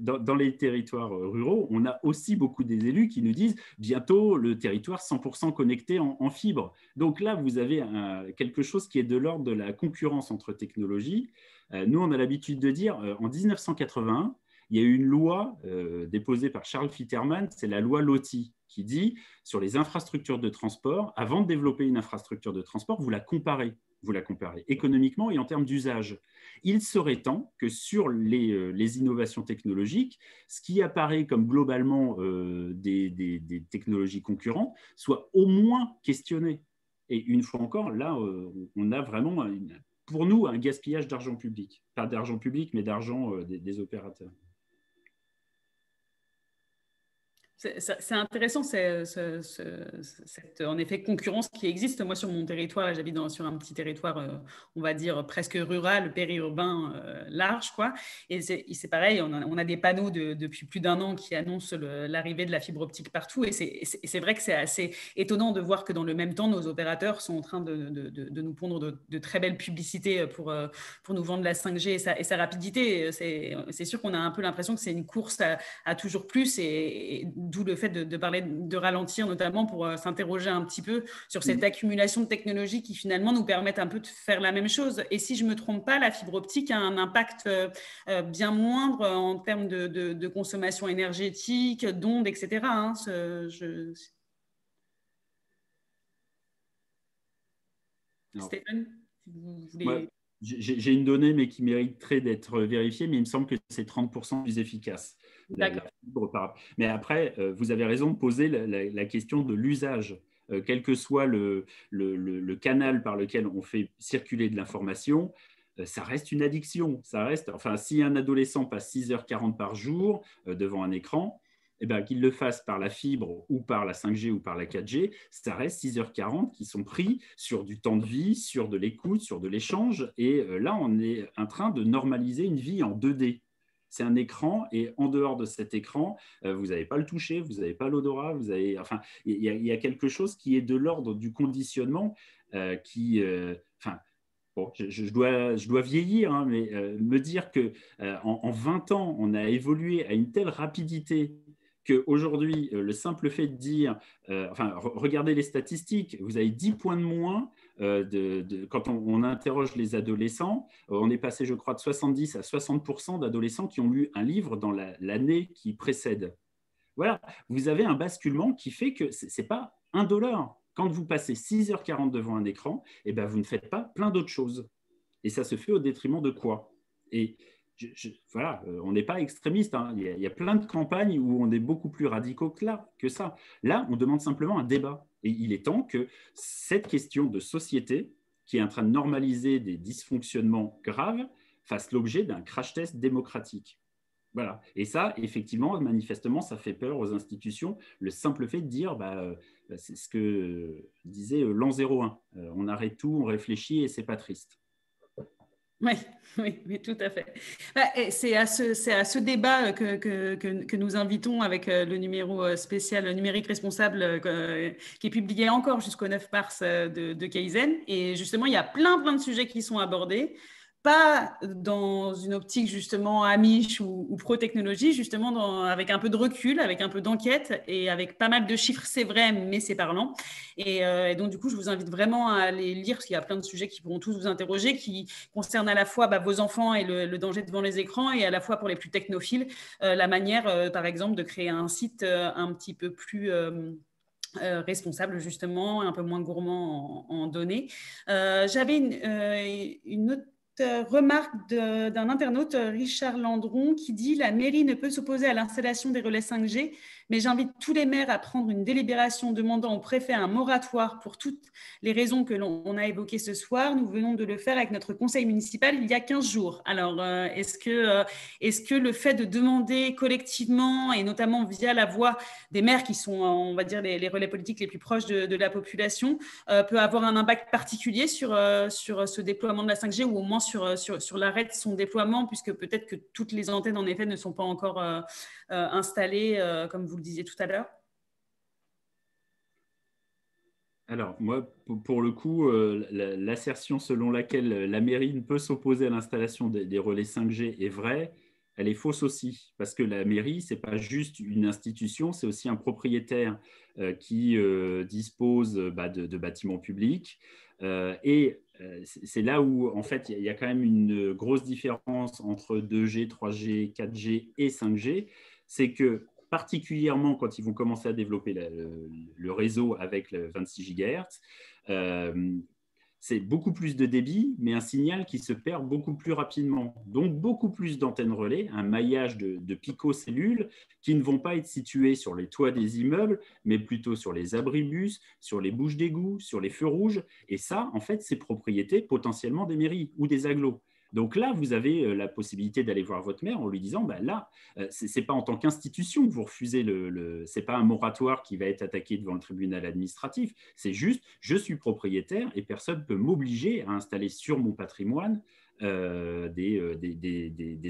[SPEAKER 3] dans les territoires ruraux, on a aussi beaucoup des élus qui nous disent bientôt le territoire 100% connecté en fibre. Donc là, vous avez quelque chose qui est de l'ordre de la concurrence entre technologies. Nous, on a l'habitude de dire, en 1981, il y a eu une loi déposée par Charles Fitterman, c'est la loi LOTI, qui dit sur les infrastructures de transport, avant de développer une infrastructure de transport, vous la comparez économiquement et en termes d'usage. Il serait temps que sur les innovations technologiques, ce qui apparaît comme globalement des technologies concurrentes soit au moins questionné. Et une fois encore, là, on a vraiment, pour nous, un gaspillage d'argent public. Pas d'argent public, mais d'argent des opérateurs.
[SPEAKER 1] C'est intéressant, cette, en effet, concurrence qui existe. Moi, sur mon territoire, j'habite sur un petit territoire, on va dire, presque rural, périurbain, large, quoi. Et c'est pareil, on a des panneaux depuis plus d'1 an qui annoncent l'arrivée de la fibre optique partout. Et c'est vrai que c'est assez étonnant de voir que dans le même temps, nos opérateurs sont en train de nous pondre de très belles publicités pour nous vendre la 5G et sa rapidité. C'est sûr qu'on a un peu l'impression que c'est une course à toujours plus, et d'où le fait de parler de ralentir, notamment pour s'interroger un petit peu sur cette accumulation de technologies qui finalement nous permettent un peu de faire la même chose. Et si je ne me trompe pas, la fibre optique a un impact bien moindre en termes de consommation énergétique, d'ondes, etc. Hein, Stéphane, si vous voulez…
[SPEAKER 3] Ouais. J'ai une donnée, mais qui mériterait d'être vérifiée, mais il me semble que c'est 30% plus efficace. Mais après, vous avez raison de poser la question de l'usage. Quel que soit le canal par lequel on fait circuler de l'information, ça reste une addiction. Enfin, si un adolescent passe 6h40 par jour devant un écran, eh ben, qu'il le fasse par la fibre ou par la 5G ou par la 4G, ça reste 6h40 qui sont pris sur du temps de vie, sur de l'écoute, sur de l'échange. Et là, on est en train de normaliser une vie en 2D. C'est un écran, et en dehors de cet écran, vous n'avez pas le toucher, vous n'avez pas l'odorat, enfin, il y a quelque chose qui est de l'ordre du conditionnement Bon, je dois vieillir, hein, mais me dire qu'en 20 ans, on a évolué à une telle rapidité qu'aujourd'hui, le simple fait de dire, regardez les statistiques, vous avez 10 points de moins quand on interroge les adolescents. On est passé, je crois, de 70 à 60% d'adolescents qui ont lu un livre dans l'année qui précède. Voilà, vous avez un basculement qui fait que ce n'est pas indolore. Quand vous passez 6h40 devant un écran, eh ben, vous ne faites pas plein d'autres choses. Et ça se fait au détriment de quoi? Et voilà, on n'est pas extrémiste. Hein. Il y a plein de campagnes où on est beaucoup plus radicaux que ça. Là, on demande simplement un débat. Et il est temps que cette question de société, qui est en train de normaliser des dysfonctionnements graves, fasse l'objet d'un crash test démocratique. Voilà. Et ça, effectivement, manifestement, ça fait peur aux institutions. Le simple fait de dire, c'est ce que disait l'an 01. On arrête tout, on réfléchit et c'est pas triste.
[SPEAKER 1] Oui, tout à fait. C'est à ce débat que nous invitons avec le numéro spécial numérique responsable qui est publié encore jusqu'au 9 mars de Kaizen. Et justement, il y a plein de sujets qui sont abordés. Pas dans une optique justement amiche ou pro-technologie, justement avec un peu de recul, avec un peu d'enquête et avec pas mal de chiffres, c'est vrai, mais c'est parlant. Et donc, du coup, je vous invite vraiment à aller lire, parce qu'il y a plein de sujets qui pourront tous vous interroger, qui concernent à la fois vos enfants et le danger devant les écrans, et à la fois pour les plus technophiles, la manière, par exemple, de créer un site un petit peu plus… responsable justement, un peu moins gourmand en données. J'avais une autre remarque d'un internaute, Richard Landron, qui dit « La mairie ne peut s'opposer à l'installation des relais 5G, mais j'invite tous les maires à prendre une délibération demandant au préfet un moratoire pour toutes les raisons que l'on a évoquées ce soir. Nous venons de le faire avec notre conseil municipal il y a 15 jours. » Alors, est-ce que le fait de demander collectivement, et notamment via la voix des maires qui sont, on va dire, les relais politiques les plus proches de la population, peut avoir un impact particulier sur ce déploiement de la 5G, ou au moins sur l'arrêt de son déploiement, puisque peut-être que toutes les antennes, en effet, ne sont pas encore installées, comme vous le disiez tout à l'heure?
[SPEAKER 3] Alors, moi, pour le coup, l'assertion selon laquelle la mairie ne peut s'opposer à l'installation des relais 5G est vraie, elle est fausse aussi, parce que la mairie, ce n'est pas juste une institution, c'est aussi un propriétaire qui dispose de bâtiments publics. C'est là où, en fait, il y a quand même une grosse différence entre 2G, 3G, 4G et 5G. C'est que particulièrement quand ils vont commencer à développer le réseau avec le 26 GHz, c'est beaucoup plus de débit, mais un signal qui se perd beaucoup plus rapidement. Donc, beaucoup plus d'antennes relais, un maillage de picocellules qui ne vont pas être situées sur les toits des immeubles, mais plutôt sur les abribus, sur les bouches d'égout, sur les feux rouges. Et ça, en fait, c'est propriété potentiellement des mairies ou des agglos. Donc là, vous avez la possibilité d'aller voir votre maire en lui disant, là, ce n'est pas en tant qu'institution que vous refusez ce n'est pas un moratoire qui va être attaqué devant le tribunal administratif, c'est juste, je suis propriétaire et personne ne peut m'obliger à installer sur mon patrimoine des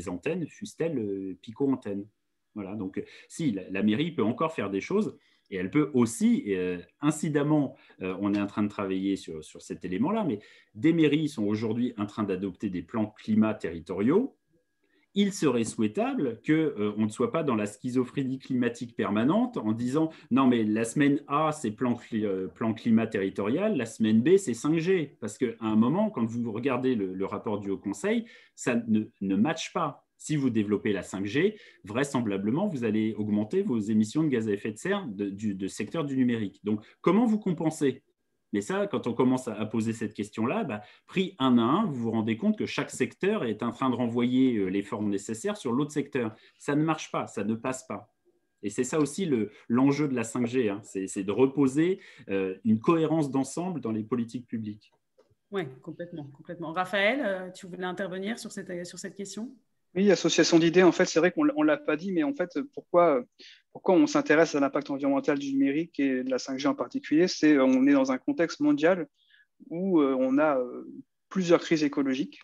[SPEAKER 3] antennes, fussent-elles pico-antennes. Voilà, donc si, la mairie peut encore faire des choses. Et elle peut aussi, incidemment, on est en train de travailler sur cet élément-là, mais des mairies sont aujourd'hui en train d'adopter des plans climat territoriaux. Il serait souhaitable qu'on ne soit pas dans la schizophrénie climatique permanente en disant non, mais la semaine A, c'est plan climat territorial, la semaine B, c'est 5G. Parce qu'à un moment, quand vous regardez le rapport du Haut Conseil, ça ne matche pas. Si vous développez la 5G, vraisemblablement, vous allez augmenter vos émissions de gaz à effet de serre du secteur du numérique. Donc, comment vous compensez ? Mais ça, quand on commence à poser cette question-là, pris un à un, vous vous rendez compte que chaque secteur est en train de renvoyer les formes nécessaires sur l'autre secteur. Ça ne marche pas, ça ne passe pas. Et c'est ça aussi l'enjeu de la 5G, hein, c'est de reposer une cohérence d'ensemble dans les politiques publiques.
[SPEAKER 1] Oui, complètement, complètement. Raphaël, tu voulais intervenir sur cette question ?
[SPEAKER 2] Oui, association d'idées, en fait, c'est vrai qu'on ne l'a pas dit, mais en fait, pourquoi on s'intéresse à l'impact environnemental du numérique et de la 5G en particulier, c'est on est dans un contexte mondial où on a plusieurs crises écologiques.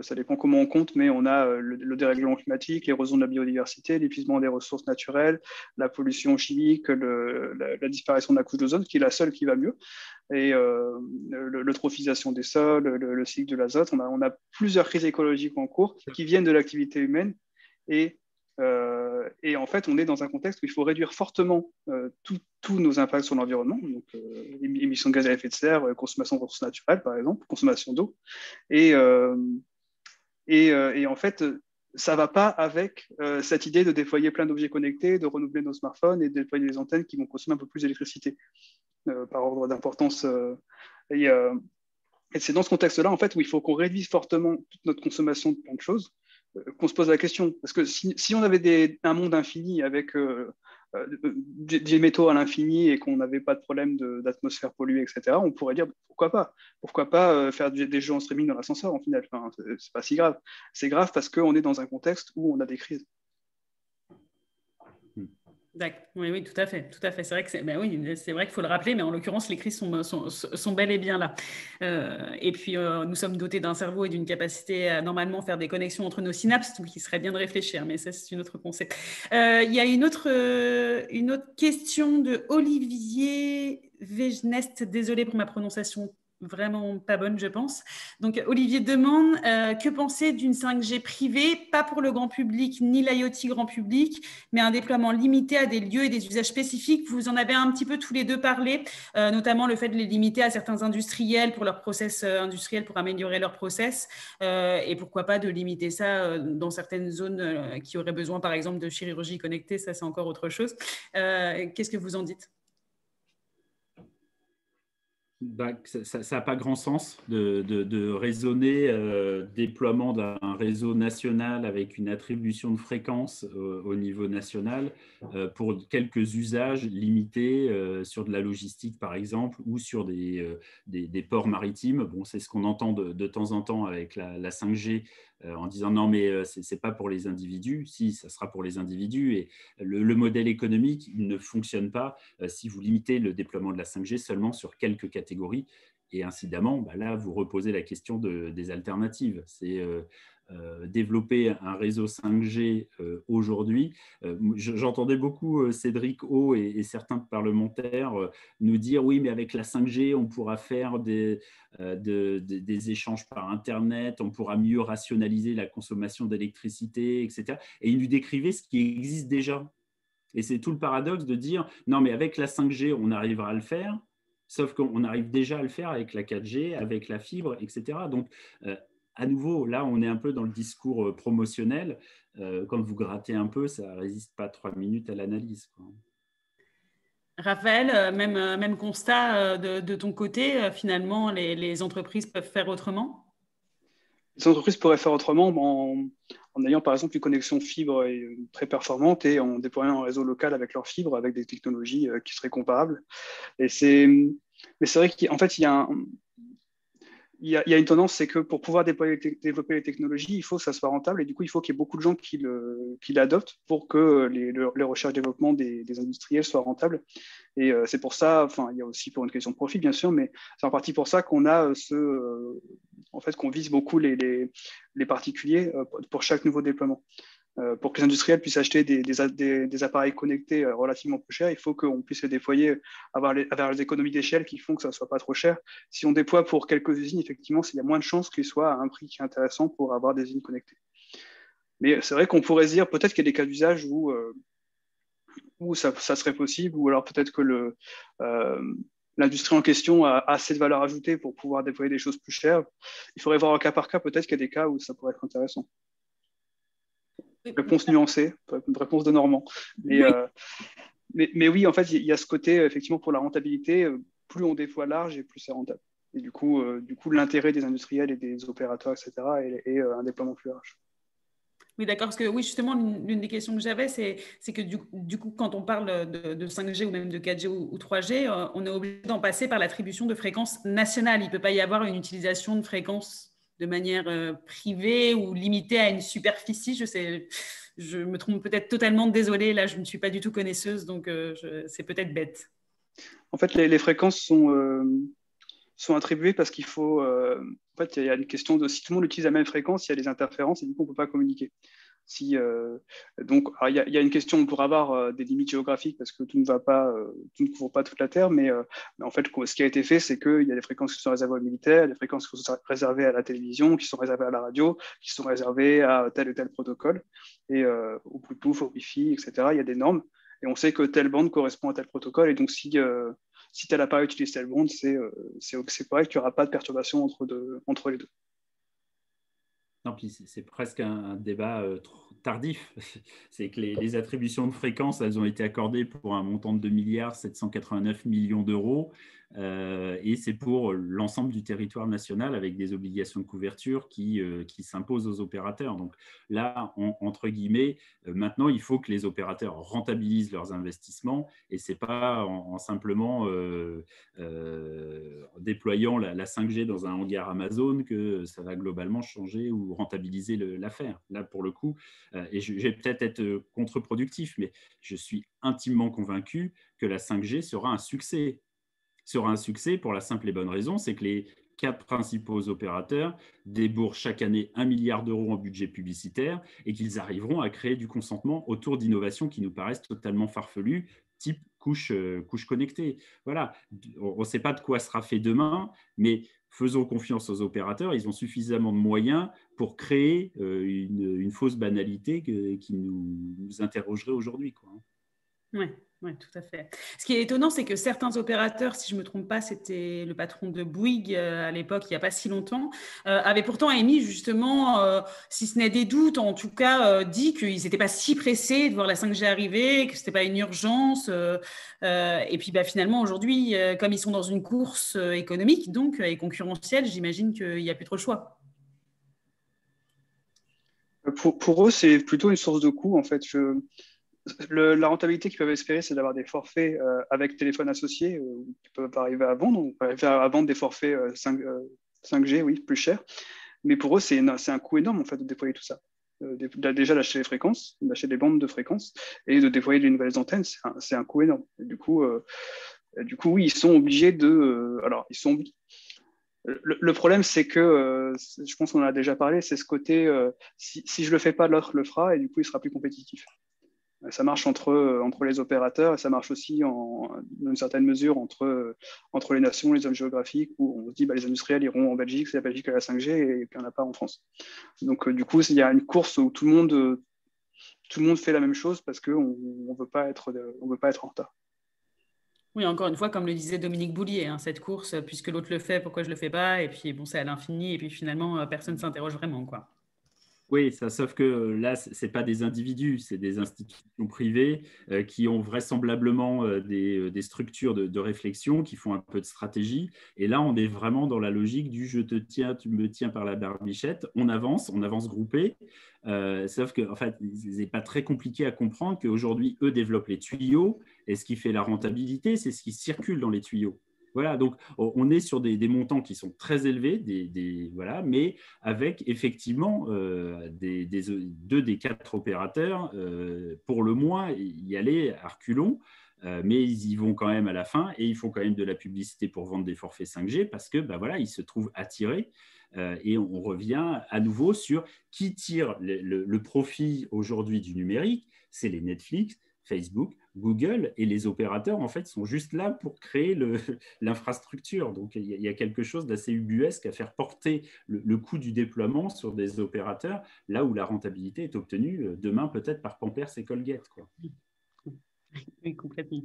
[SPEAKER 2] Ça dépend comment on compte, mais on a le dérèglement climatique, l'érosion de la biodiversité, l'épuisement des ressources naturelles, la pollution chimique, la disparition de la couche d'ozone, qui est la seule qui va mieux, et l'eutrophisation des sols, le cycle de l'azote. On a plusieurs crises écologiques en cours qui viennent de l'activité humaine. Et en fait, on est dans un contexte où il faut réduire fortement tous nos impacts sur l'environnement, donc émissions de gaz à effet de serre, consommation de ressources naturelles, par exemple, consommation d'eau. Et en fait, ça ne va pas avec cette idée de déployer plein d'objets connectés, de renouveler nos smartphones et de déployer des antennes qui vont consommer un peu plus d'électricité par ordre d'importance. Et c'est dans ce contexte-là, en fait, où il faut qu'on réduise fortement toute notre consommation de plein de choses, qu'on se pose la question. Parce que si on avait un monde infini avec des métaux à l'infini et qu'on n'avait pas de problème d'atmosphère polluée, etc., on pourrait dire pourquoi pas. Pourquoi pas faire des jeux en streaming dans l'ascenseur, en final. Enfin, c'est pas si grave. C'est grave parce qu'on est dans un contexte où on a des crises.
[SPEAKER 1] D'accord. Oui, oui, tout à fait, tout à fait. C'est vrai que c'est vrai qu'il faut le rappeler, mais en l'occurrence, les crises sont bel et bien là. Et puis, nous sommes dotés d'un cerveau et d'une capacité à normalement faire des connexions entre nos synapses, donc il serait bien de réfléchir, mais ça, c'est une autre concept. Il y a une autre question de Olivier Vegenest. Désolée pour ma prononciation vraiment pas bonne, je pense. Donc, Olivier demande que penser d'une 5G privée, pas pour le grand public ni l'IoT grand public, mais un déploiement limité à des lieux et des usages spécifiques. Vous en avez un petit peu tous les deux parlé, notamment le fait de les limiter à certains industriels pour leur process industriel, pour améliorer leur process, et pourquoi pas de limiter ça dans certaines zones qui auraient besoin, par exemple, de chirurgie connectée. Ça, c'est encore autre chose. Qu'est-ce que vous en dites ?
[SPEAKER 3] Ça n'a pas grand sens de raisonner déploiement d'un réseau national avec une attribution de fréquence au niveau national pour quelques usages limités sur de la logistique, par exemple, ou sur des ports maritimes. Bon, c'est ce qu'on entend de temps en temps avec la 5G en disant non, mais ce n'est pas pour les individus. Si, ça sera pour les individus. Et le modèle économique, il ne fonctionne pas si vous limitez le déploiement de la 5G seulement sur quelques catégories. Et incidemment, là, vous reposez la question des alternatives. C'est développer un réseau 5G aujourd'hui. J'entendais beaucoup Cédric O et certains parlementaires nous dire oui, mais avec la 5G, on pourra faire des échanges par Internet, on pourra mieux rationaliser la consommation d'électricité, etc. Et ils nous décrivaient ce qui existe déjà. Et c'est tout le paradoxe de dire non, mais avec la 5G, on arrivera à le faire, sauf qu'on arrive déjà à le faire avec la 4G, avec la fibre, etc. Donc, à nouveau, là, on est un peu dans le discours promotionnel. Quand vous grattez un peu, ça ne résiste pas 3 minutes à l'analyse, quoi.
[SPEAKER 1] Raphaël, même constat de ton côté, finalement, les entreprises peuvent faire autrement?
[SPEAKER 2] Les entreprises pourraient faire autrement en ayant par exemple une connexion fibre très performante et en déployant un réseau local avec leur fibre, avec des technologies qui seraient comparables. Mais c'est vrai qu'en fait, il y a une tendance, c'est que pour pouvoir développer les technologies, il faut que ça soit rentable et du coup, il faut qu'il y ait beaucoup de gens qui l'adoptent pour que les recherches et développement des industriels soient rentables. Et c'est pour ça, enfin, il y a aussi pour une question de profit, bien sûr, mais c'est en partie pour ça qu'on a en fait, qu'on vise beaucoup les particuliers pour chaque nouveau déploiement. Pour que les industriels puissent acheter des appareils connectés relativement peu chers, il faut qu'on puisse les déployer, avoir les économies d'échelle qui font que ça ne soit pas trop cher. Si on déploie pour quelques usines, effectivement, il y a moins de chances qu'ils soient à un prix qui est intéressant pour avoir des usines connectées. Mais c'est vrai qu'on pourrait se dire peut-être qu'il y a des cas d'usage où ça serait possible, ou alors peut-être que l'industrie en question a assez de valeur ajoutée pour pouvoir déployer des choses plus chères. Il faudrait voir au cas par cas, peut-être qu'il y a des cas où ça pourrait être intéressant. Réponse nuancée, une réponse de Normand. Mais oui, en fait, il y a ce côté, effectivement, pour la rentabilité, plus on déploie large et plus c'est rentable. Et du coup l'intérêt des industriels et des opérateurs, etc., est un déploiement plus large.
[SPEAKER 1] Oui, d'accord, parce que oui, justement, l'une des questions que j'avais, c'est que du coup, quand on parle de 5G ou même de 4G ou 3G, on est obligé d'en passer par l'attribution de fréquences nationales. Il ne peut pas y avoir une utilisation de fréquences de manière privée ou limitée à une superficie. Je me trompe peut-être totalement, désolée, là, je ne suis pas du tout connaisseuse, donc c'est peut-être bête.
[SPEAKER 2] En fait, les fréquences sont attribuées parce qu'il faut... en fait, il y a une question de si tout le monde utilise la même fréquence, il y a des interférences et du coup, on ne peut pas communiquer. Donc, il y a une question pour avoir des limites géographiques parce que tout ne couvre pas toute la Terre, mais en fait, ce qui a été fait, c'est qu'il y a des fréquences qui sont réservées aux militaires, des fréquences qui sont réservées à la télévision, qui sont réservées à la radio, qui sont réservées à tel ou tel protocole, et au Bluetooth, au Wi-Fi, etc. Il y a des normes, et on sait que telle bande correspond à tel protocole, et donc si tel appareil utilise telle bande, c'est correct, il n'y aura pas de perturbation entre les deux.
[SPEAKER 3] Non, puis c'est presque un débat tardif. C'est que les attributions de fréquences, elles ont été accordées pour un montant de 2,789 milliards d'euros. Et c'est pour l'ensemble du territoire national avec des obligations de couverture qui s'imposent aux opérateurs. Donc là, entre guillemets, maintenant, il faut que les opérateurs rentabilisent leurs investissements et ce n'est pas en simplement déployant la 5G dans un hangar Amazon que ça va globalement changer ou rentabiliser l'affaire. Là, pour le coup, et je vais peut-être être contre-productif, mais je suis intimement convaincu que la 5G sera un succès pour la simple et bonne raison, c'est que les 4 principaux opérateurs déboursent chaque année 1 milliard d'euros en budget publicitaire et qu'ils arriveront à créer du consentement autour d'innovations qui nous paraissent totalement farfelues, type couche connectée. Voilà, on ne sait pas de quoi sera fait demain, mais faisons confiance aux opérateurs, ils ont suffisamment de moyens pour créer une fausse banalité qui nous interrogerait aujourd'hui, quoi.
[SPEAKER 1] Oui, tout à fait. Ce qui est étonnant, c'est que certains opérateurs, si je ne me trompe pas, c'était le patron de Bouygues à l'époque, il n'y a pas si longtemps, avait pourtant émis justement, si ce n'est des doutes, en tout cas dit qu'ils n'étaient pas si pressés de voir la 5G arriver, que ce n'était pas une urgence. Et puis finalement, aujourd'hui, comme ils sont dans une course économique donc, et concurrentielle, j'imagine qu'il n'y a plus trop le choix.
[SPEAKER 2] Pour eux, c'est plutôt une source de coût, en fait. La rentabilité qu'ils peuvent espérer, c'est d'avoir des forfaits avec téléphone associé qui peuvent arriver à vendre. On peut arriver à vendre des forfaits 5G, oui, plus chers. Mais pour eux, c'est un coût énorme en fait, de déployer tout ça. Déjà d'acheter les fréquences, d'acheter des bandes de fréquences et de déployer les nouvelles antennes, c'est un coût énorme. Et du coup, oui, ils sont obligés de. Alors, Le problème, c'est que, je pense qu'on en a déjà parlé, c'est ce côté, si je ne le fais pas, l'autre le fera et du coup, il sera plus compétitif. Ça marche entre les opérateurs et ça marche aussi dans une certaine mesure entre les nations, les zones géographiques où on se dit les industriels iront en Belgique, c'est la Belgique à la 5G et qu'il n'y en a pas en France. Donc du coup, il y a une course où tout le monde fait la même chose parce qu'on ne veut pas être en retard.
[SPEAKER 1] Oui, encore une fois, comme le disait Dominique Boulier, hein, cette course, puisque l'autre le fait, pourquoi je ne le fais pas? Et puis, bon, c'est à l'infini. Et puis, finalement, personne ne s'interroge vraiment, quoi.
[SPEAKER 3] Oui, ça, sauf que là, ce n'est pas des individus, c'est des institutions privées qui ont vraisemblablement des structures de réflexion, qui font un peu de stratégie. Et là, on est vraiment dans la logique du je te tiens, tu me tiens par la barbichette. On avance groupé. Sauf que, en fait, ce n'est pas très compliqué à comprendre qu'aujourd'hui, eux développent les tuyaux. Et ce qui fait la rentabilité, c'est ce qui circule dans les tuyaux. Voilà, donc on est sur des montants qui sont très élevés, voilà, mais avec effectivement deux des quatre opérateurs, pour le moins, y aller à reculons, mais ils y vont quand même à la fin et ils font quand même de la publicité pour vendre des forfaits 5G parce que voilà, ils se trouvent attirés. Et on revient à nouveau sur qui tire le profit aujourd'hui du numérique, c'est les Netflix, Facebook, Google, et les opérateurs, en fait, sont juste là pour créer l'infrastructure. Donc, il y a quelque chose d'assez ubuesque à faire porter le coût du déploiement sur des opérateurs, là où la rentabilité est obtenue demain peut-être par Pampers et Colgate, quoi.
[SPEAKER 1] Oui, complètement.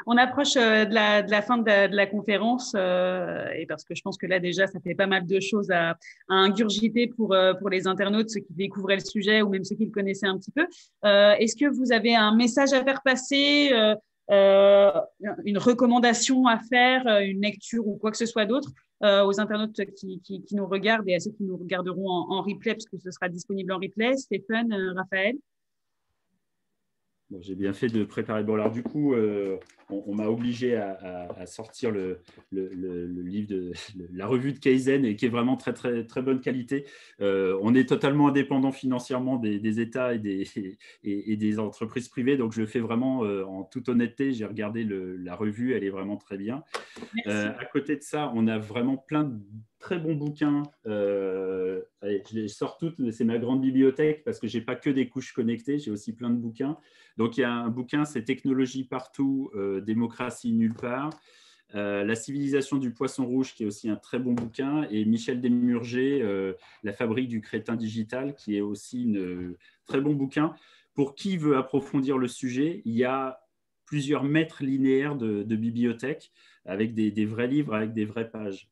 [SPEAKER 1] On approche de la fin de la conférence et parce que je pense que là déjà, ça fait pas mal de choses à ingurgiter pour les internautes, ceux qui découvraient le sujet ou même ceux qui le connaissaient un petit peu. Est-ce que vous avez un message à faire passer, une recommandation à faire, une lecture ou quoi que ce soit d'autre aux internautes qui nous regardent et à ceux qui nous regarderont en replay, parce que ce sera disponible en replay? Stéphane, Raphaël?
[SPEAKER 3] Bon, j'ai bien fait de préparer. Bon, alors du coup, on m'a obligé à sortir le livre de la revue de Kaizen, et qui est vraiment très, très, très bonne qualité. On est totalement indépendant financièrement des États et des entreprises privées, donc je le fais vraiment en toute honnêteté. J'ai regardé la revue, elle est vraiment très bien. À côté de ça, on a vraiment plein de très bons bouquins. Allez, je les sors toutes, mais c'est ma grande bibliothèque parce que je n'ai pas que des couches connectées, j'ai aussi plein de bouquins. Donc, il y a un bouquin, c'est Technologie partout, démocratie nulle part. La civilisation du poisson rouge, qui est aussi un très bon bouquin, et Michel Desmurger, La fabrique du crétin digital, qui est aussi un très bon bouquin. Pour qui veut approfondir le sujet, il y a plusieurs mètres linéaires de bibliothèque avec des vrais livres, avec des vraies pages.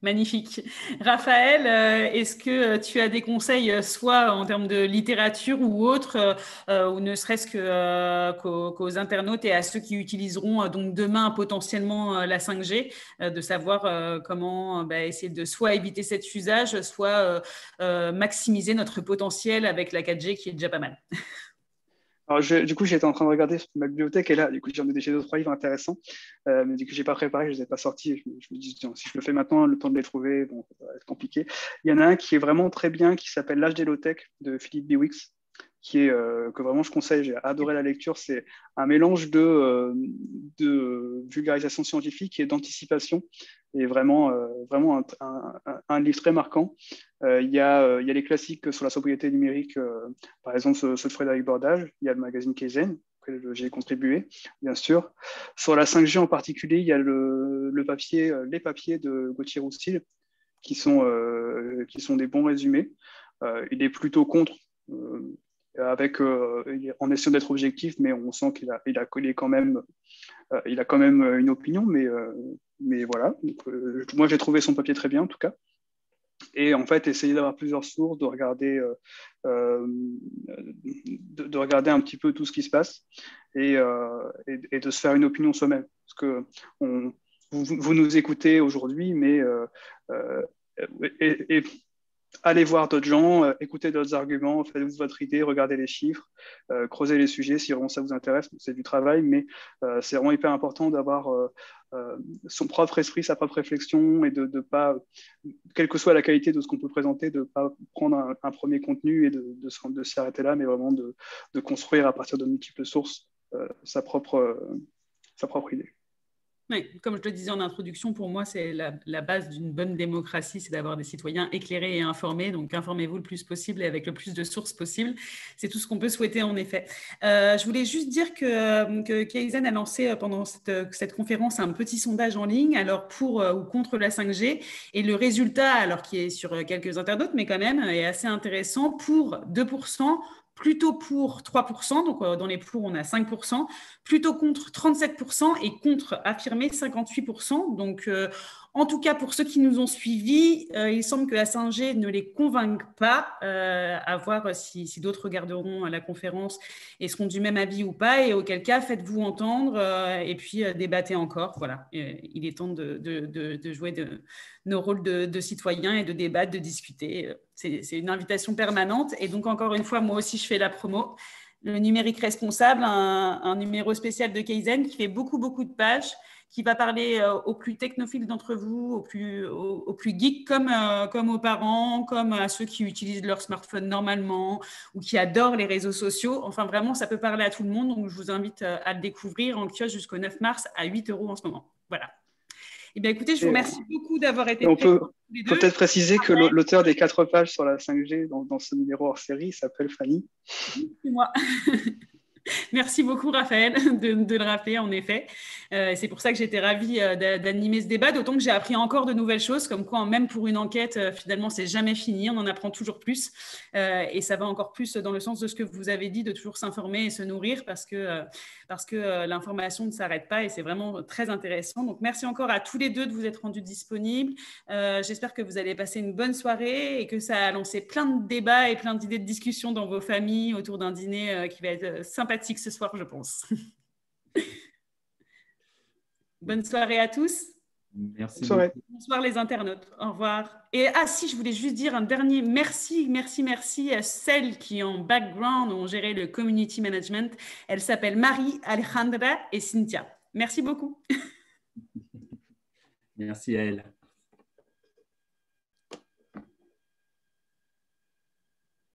[SPEAKER 1] Magnifique. Raphaël, est-ce que tu as des conseils, soit en termes de littérature ou autre, ou ne serait-ce qu'aux internautes et à ceux qui utiliseront donc demain potentiellement la 5G, de savoir comment essayer de soit éviter cet usage, soit maximiser notre potentiel avec la 4G qui est déjà pas mal?
[SPEAKER 2] Alors, du coup, j'étais en train de regarder ma bibliothèque et là, du coup, j'en ai déjà deux, trois livres intéressants. Mais du coup, je n'ai pas préparé, je ne les ai pas sortis. Je me dis, tiens, si je le fais maintenant, le temps de les trouver, bon, ça va être compliqué. Il y en a un qui est vraiment très bien, qui s'appelle L'âge des low-tech de Philippe Biwix, que vraiment je conseille. J'ai adoré la lecture. C'est un mélange de vulgarisation scientifique et d'anticipation. Et vraiment, vraiment un livre très marquant. Il y a les classiques sur la sobriété numérique, par exemple ceux de Frédéric Bordage. Il y a le magazine Kaizen, auquel j'ai contribué, bien sûr. Sur la 5G en particulier, il y a les papiers de Gauthier Roustil, qui sont des bons résumés. Il est plutôt contre, en essayant d'être objectif, mais on sent qu'il a quand même une opinion, mais voilà. Donc, moi, j'ai trouvé son papier très bien, en tout cas. Et en fait, essayer d'avoir plusieurs sources, de regarder un petit peu tout ce qui se passe et de se faire une opinion soi-même. Parce que vous nous écoutez aujourd'hui, mais allez voir d'autres gens, écoutez d'autres arguments, faites-vous votre idée, regardez les chiffres, creusez les sujets si vraiment ça vous intéresse. C'est du travail, mais c'est vraiment hyper important d'avoir son propre esprit, sa propre réflexion et de pas, quelle que soit la qualité de ce qu'on peut présenter, de ne pas prendre un premier contenu et de s'arrêter là, mais vraiment de construire à partir de multiples sources sa propre idée.
[SPEAKER 1] Oui, comme je le disais en introduction, pour moi, c'est la base d'une bonne démocratie, c'est d'avoir des citoyens éclairés et informés. Donc, informez-vous le plus possible et avec le plus de sources possible. C'est tout ce qu'on peut souhaiter, en effet. Je voulais juste dire que Kaizen a lancé pendant cette conférence un petit sondage en ligne, alors pour ou contre la 5G. Et le résultat, alors qui est sur quelques internautes, mais quand même, est assez intéressant. Pour 2%, plutôt pour 3%, donc dans les pour, on a 5%, plutôt contre 37% et contre affirmé 58%. Donc, en tout cas, pour ceux qui nous ont suivis, il semble que la 5G ne les convainque pas, à voir si d'autres regarderont la conférence et seront du même avis ou pas, et auquel cas, faites-vous entendre et puis débattez encore. Voilà, il est temps de jouer nos rôles de citoyens et de débattre, de discuter. C'est une invitation permanente. Et donc, encore une fois, moi aussi, je fais la promo. Le numérique responsable, un numéro spécial de Kaizen qui fait beaucoup de pages, qui va parler aux plus technophiles d'entre vous, aux plus geeks comme aux parents, comme à ceux qui utilisent leur smartphone normalement ou qui adorent les réseaux sociaux. Enfin, vraiment, ça peut parler à tout le monde. Donc, je vous invite à le découvrir en kiosque jusqu'au 9 mars à 8 € en ce moment. Voilà. Eh bien, écoutez, je vous remercie beaucoup d'avoir été
[SPEAKER 2] présents. On peut peut-être préciser que l'auteur des 4 pages sur la 5G dans ce numéro hors série s'appelle Fanny.
[SPEAKER 1] C'est moi. Merci beaucoup, Raphaël, de le rappeler, en effet. C'est pour ça que j'étais ravie d'animer ce débat, d'autant que j'ai appris encore de nouvelles choses, comme quoi, même pour une enquête, finalement, c'est jamais fini, on en apprend toujours plus. Et ça va encore plus dans le sens de ce que vous avez dit, de toujours s'informer et se nourrir, parce que l'information ne s'arrête pas et c'est vraiment très intéressant. Donc, merci encore à tous les deux de vous être rendus disponibles. J'espère que vous allez passer une bonne soirée et que ça a lancé plein de débats et plein d'idées de discussion dans vos familles autour d'un dîner qui va être sympathique ce soir, je pense. Bonne soirée à tous.
[SPEAKER 3] Merci.
[SPEAKER 1] Bonsoir les internautes. Au revoir. Et si, je voulais juste dire un dernier merci à celles qui en background ont géré le community management. Elles s'appellent Marie, Alejandra et Cynthia. Merci beaucoup.
[SPEAKER 3] Merci à elles.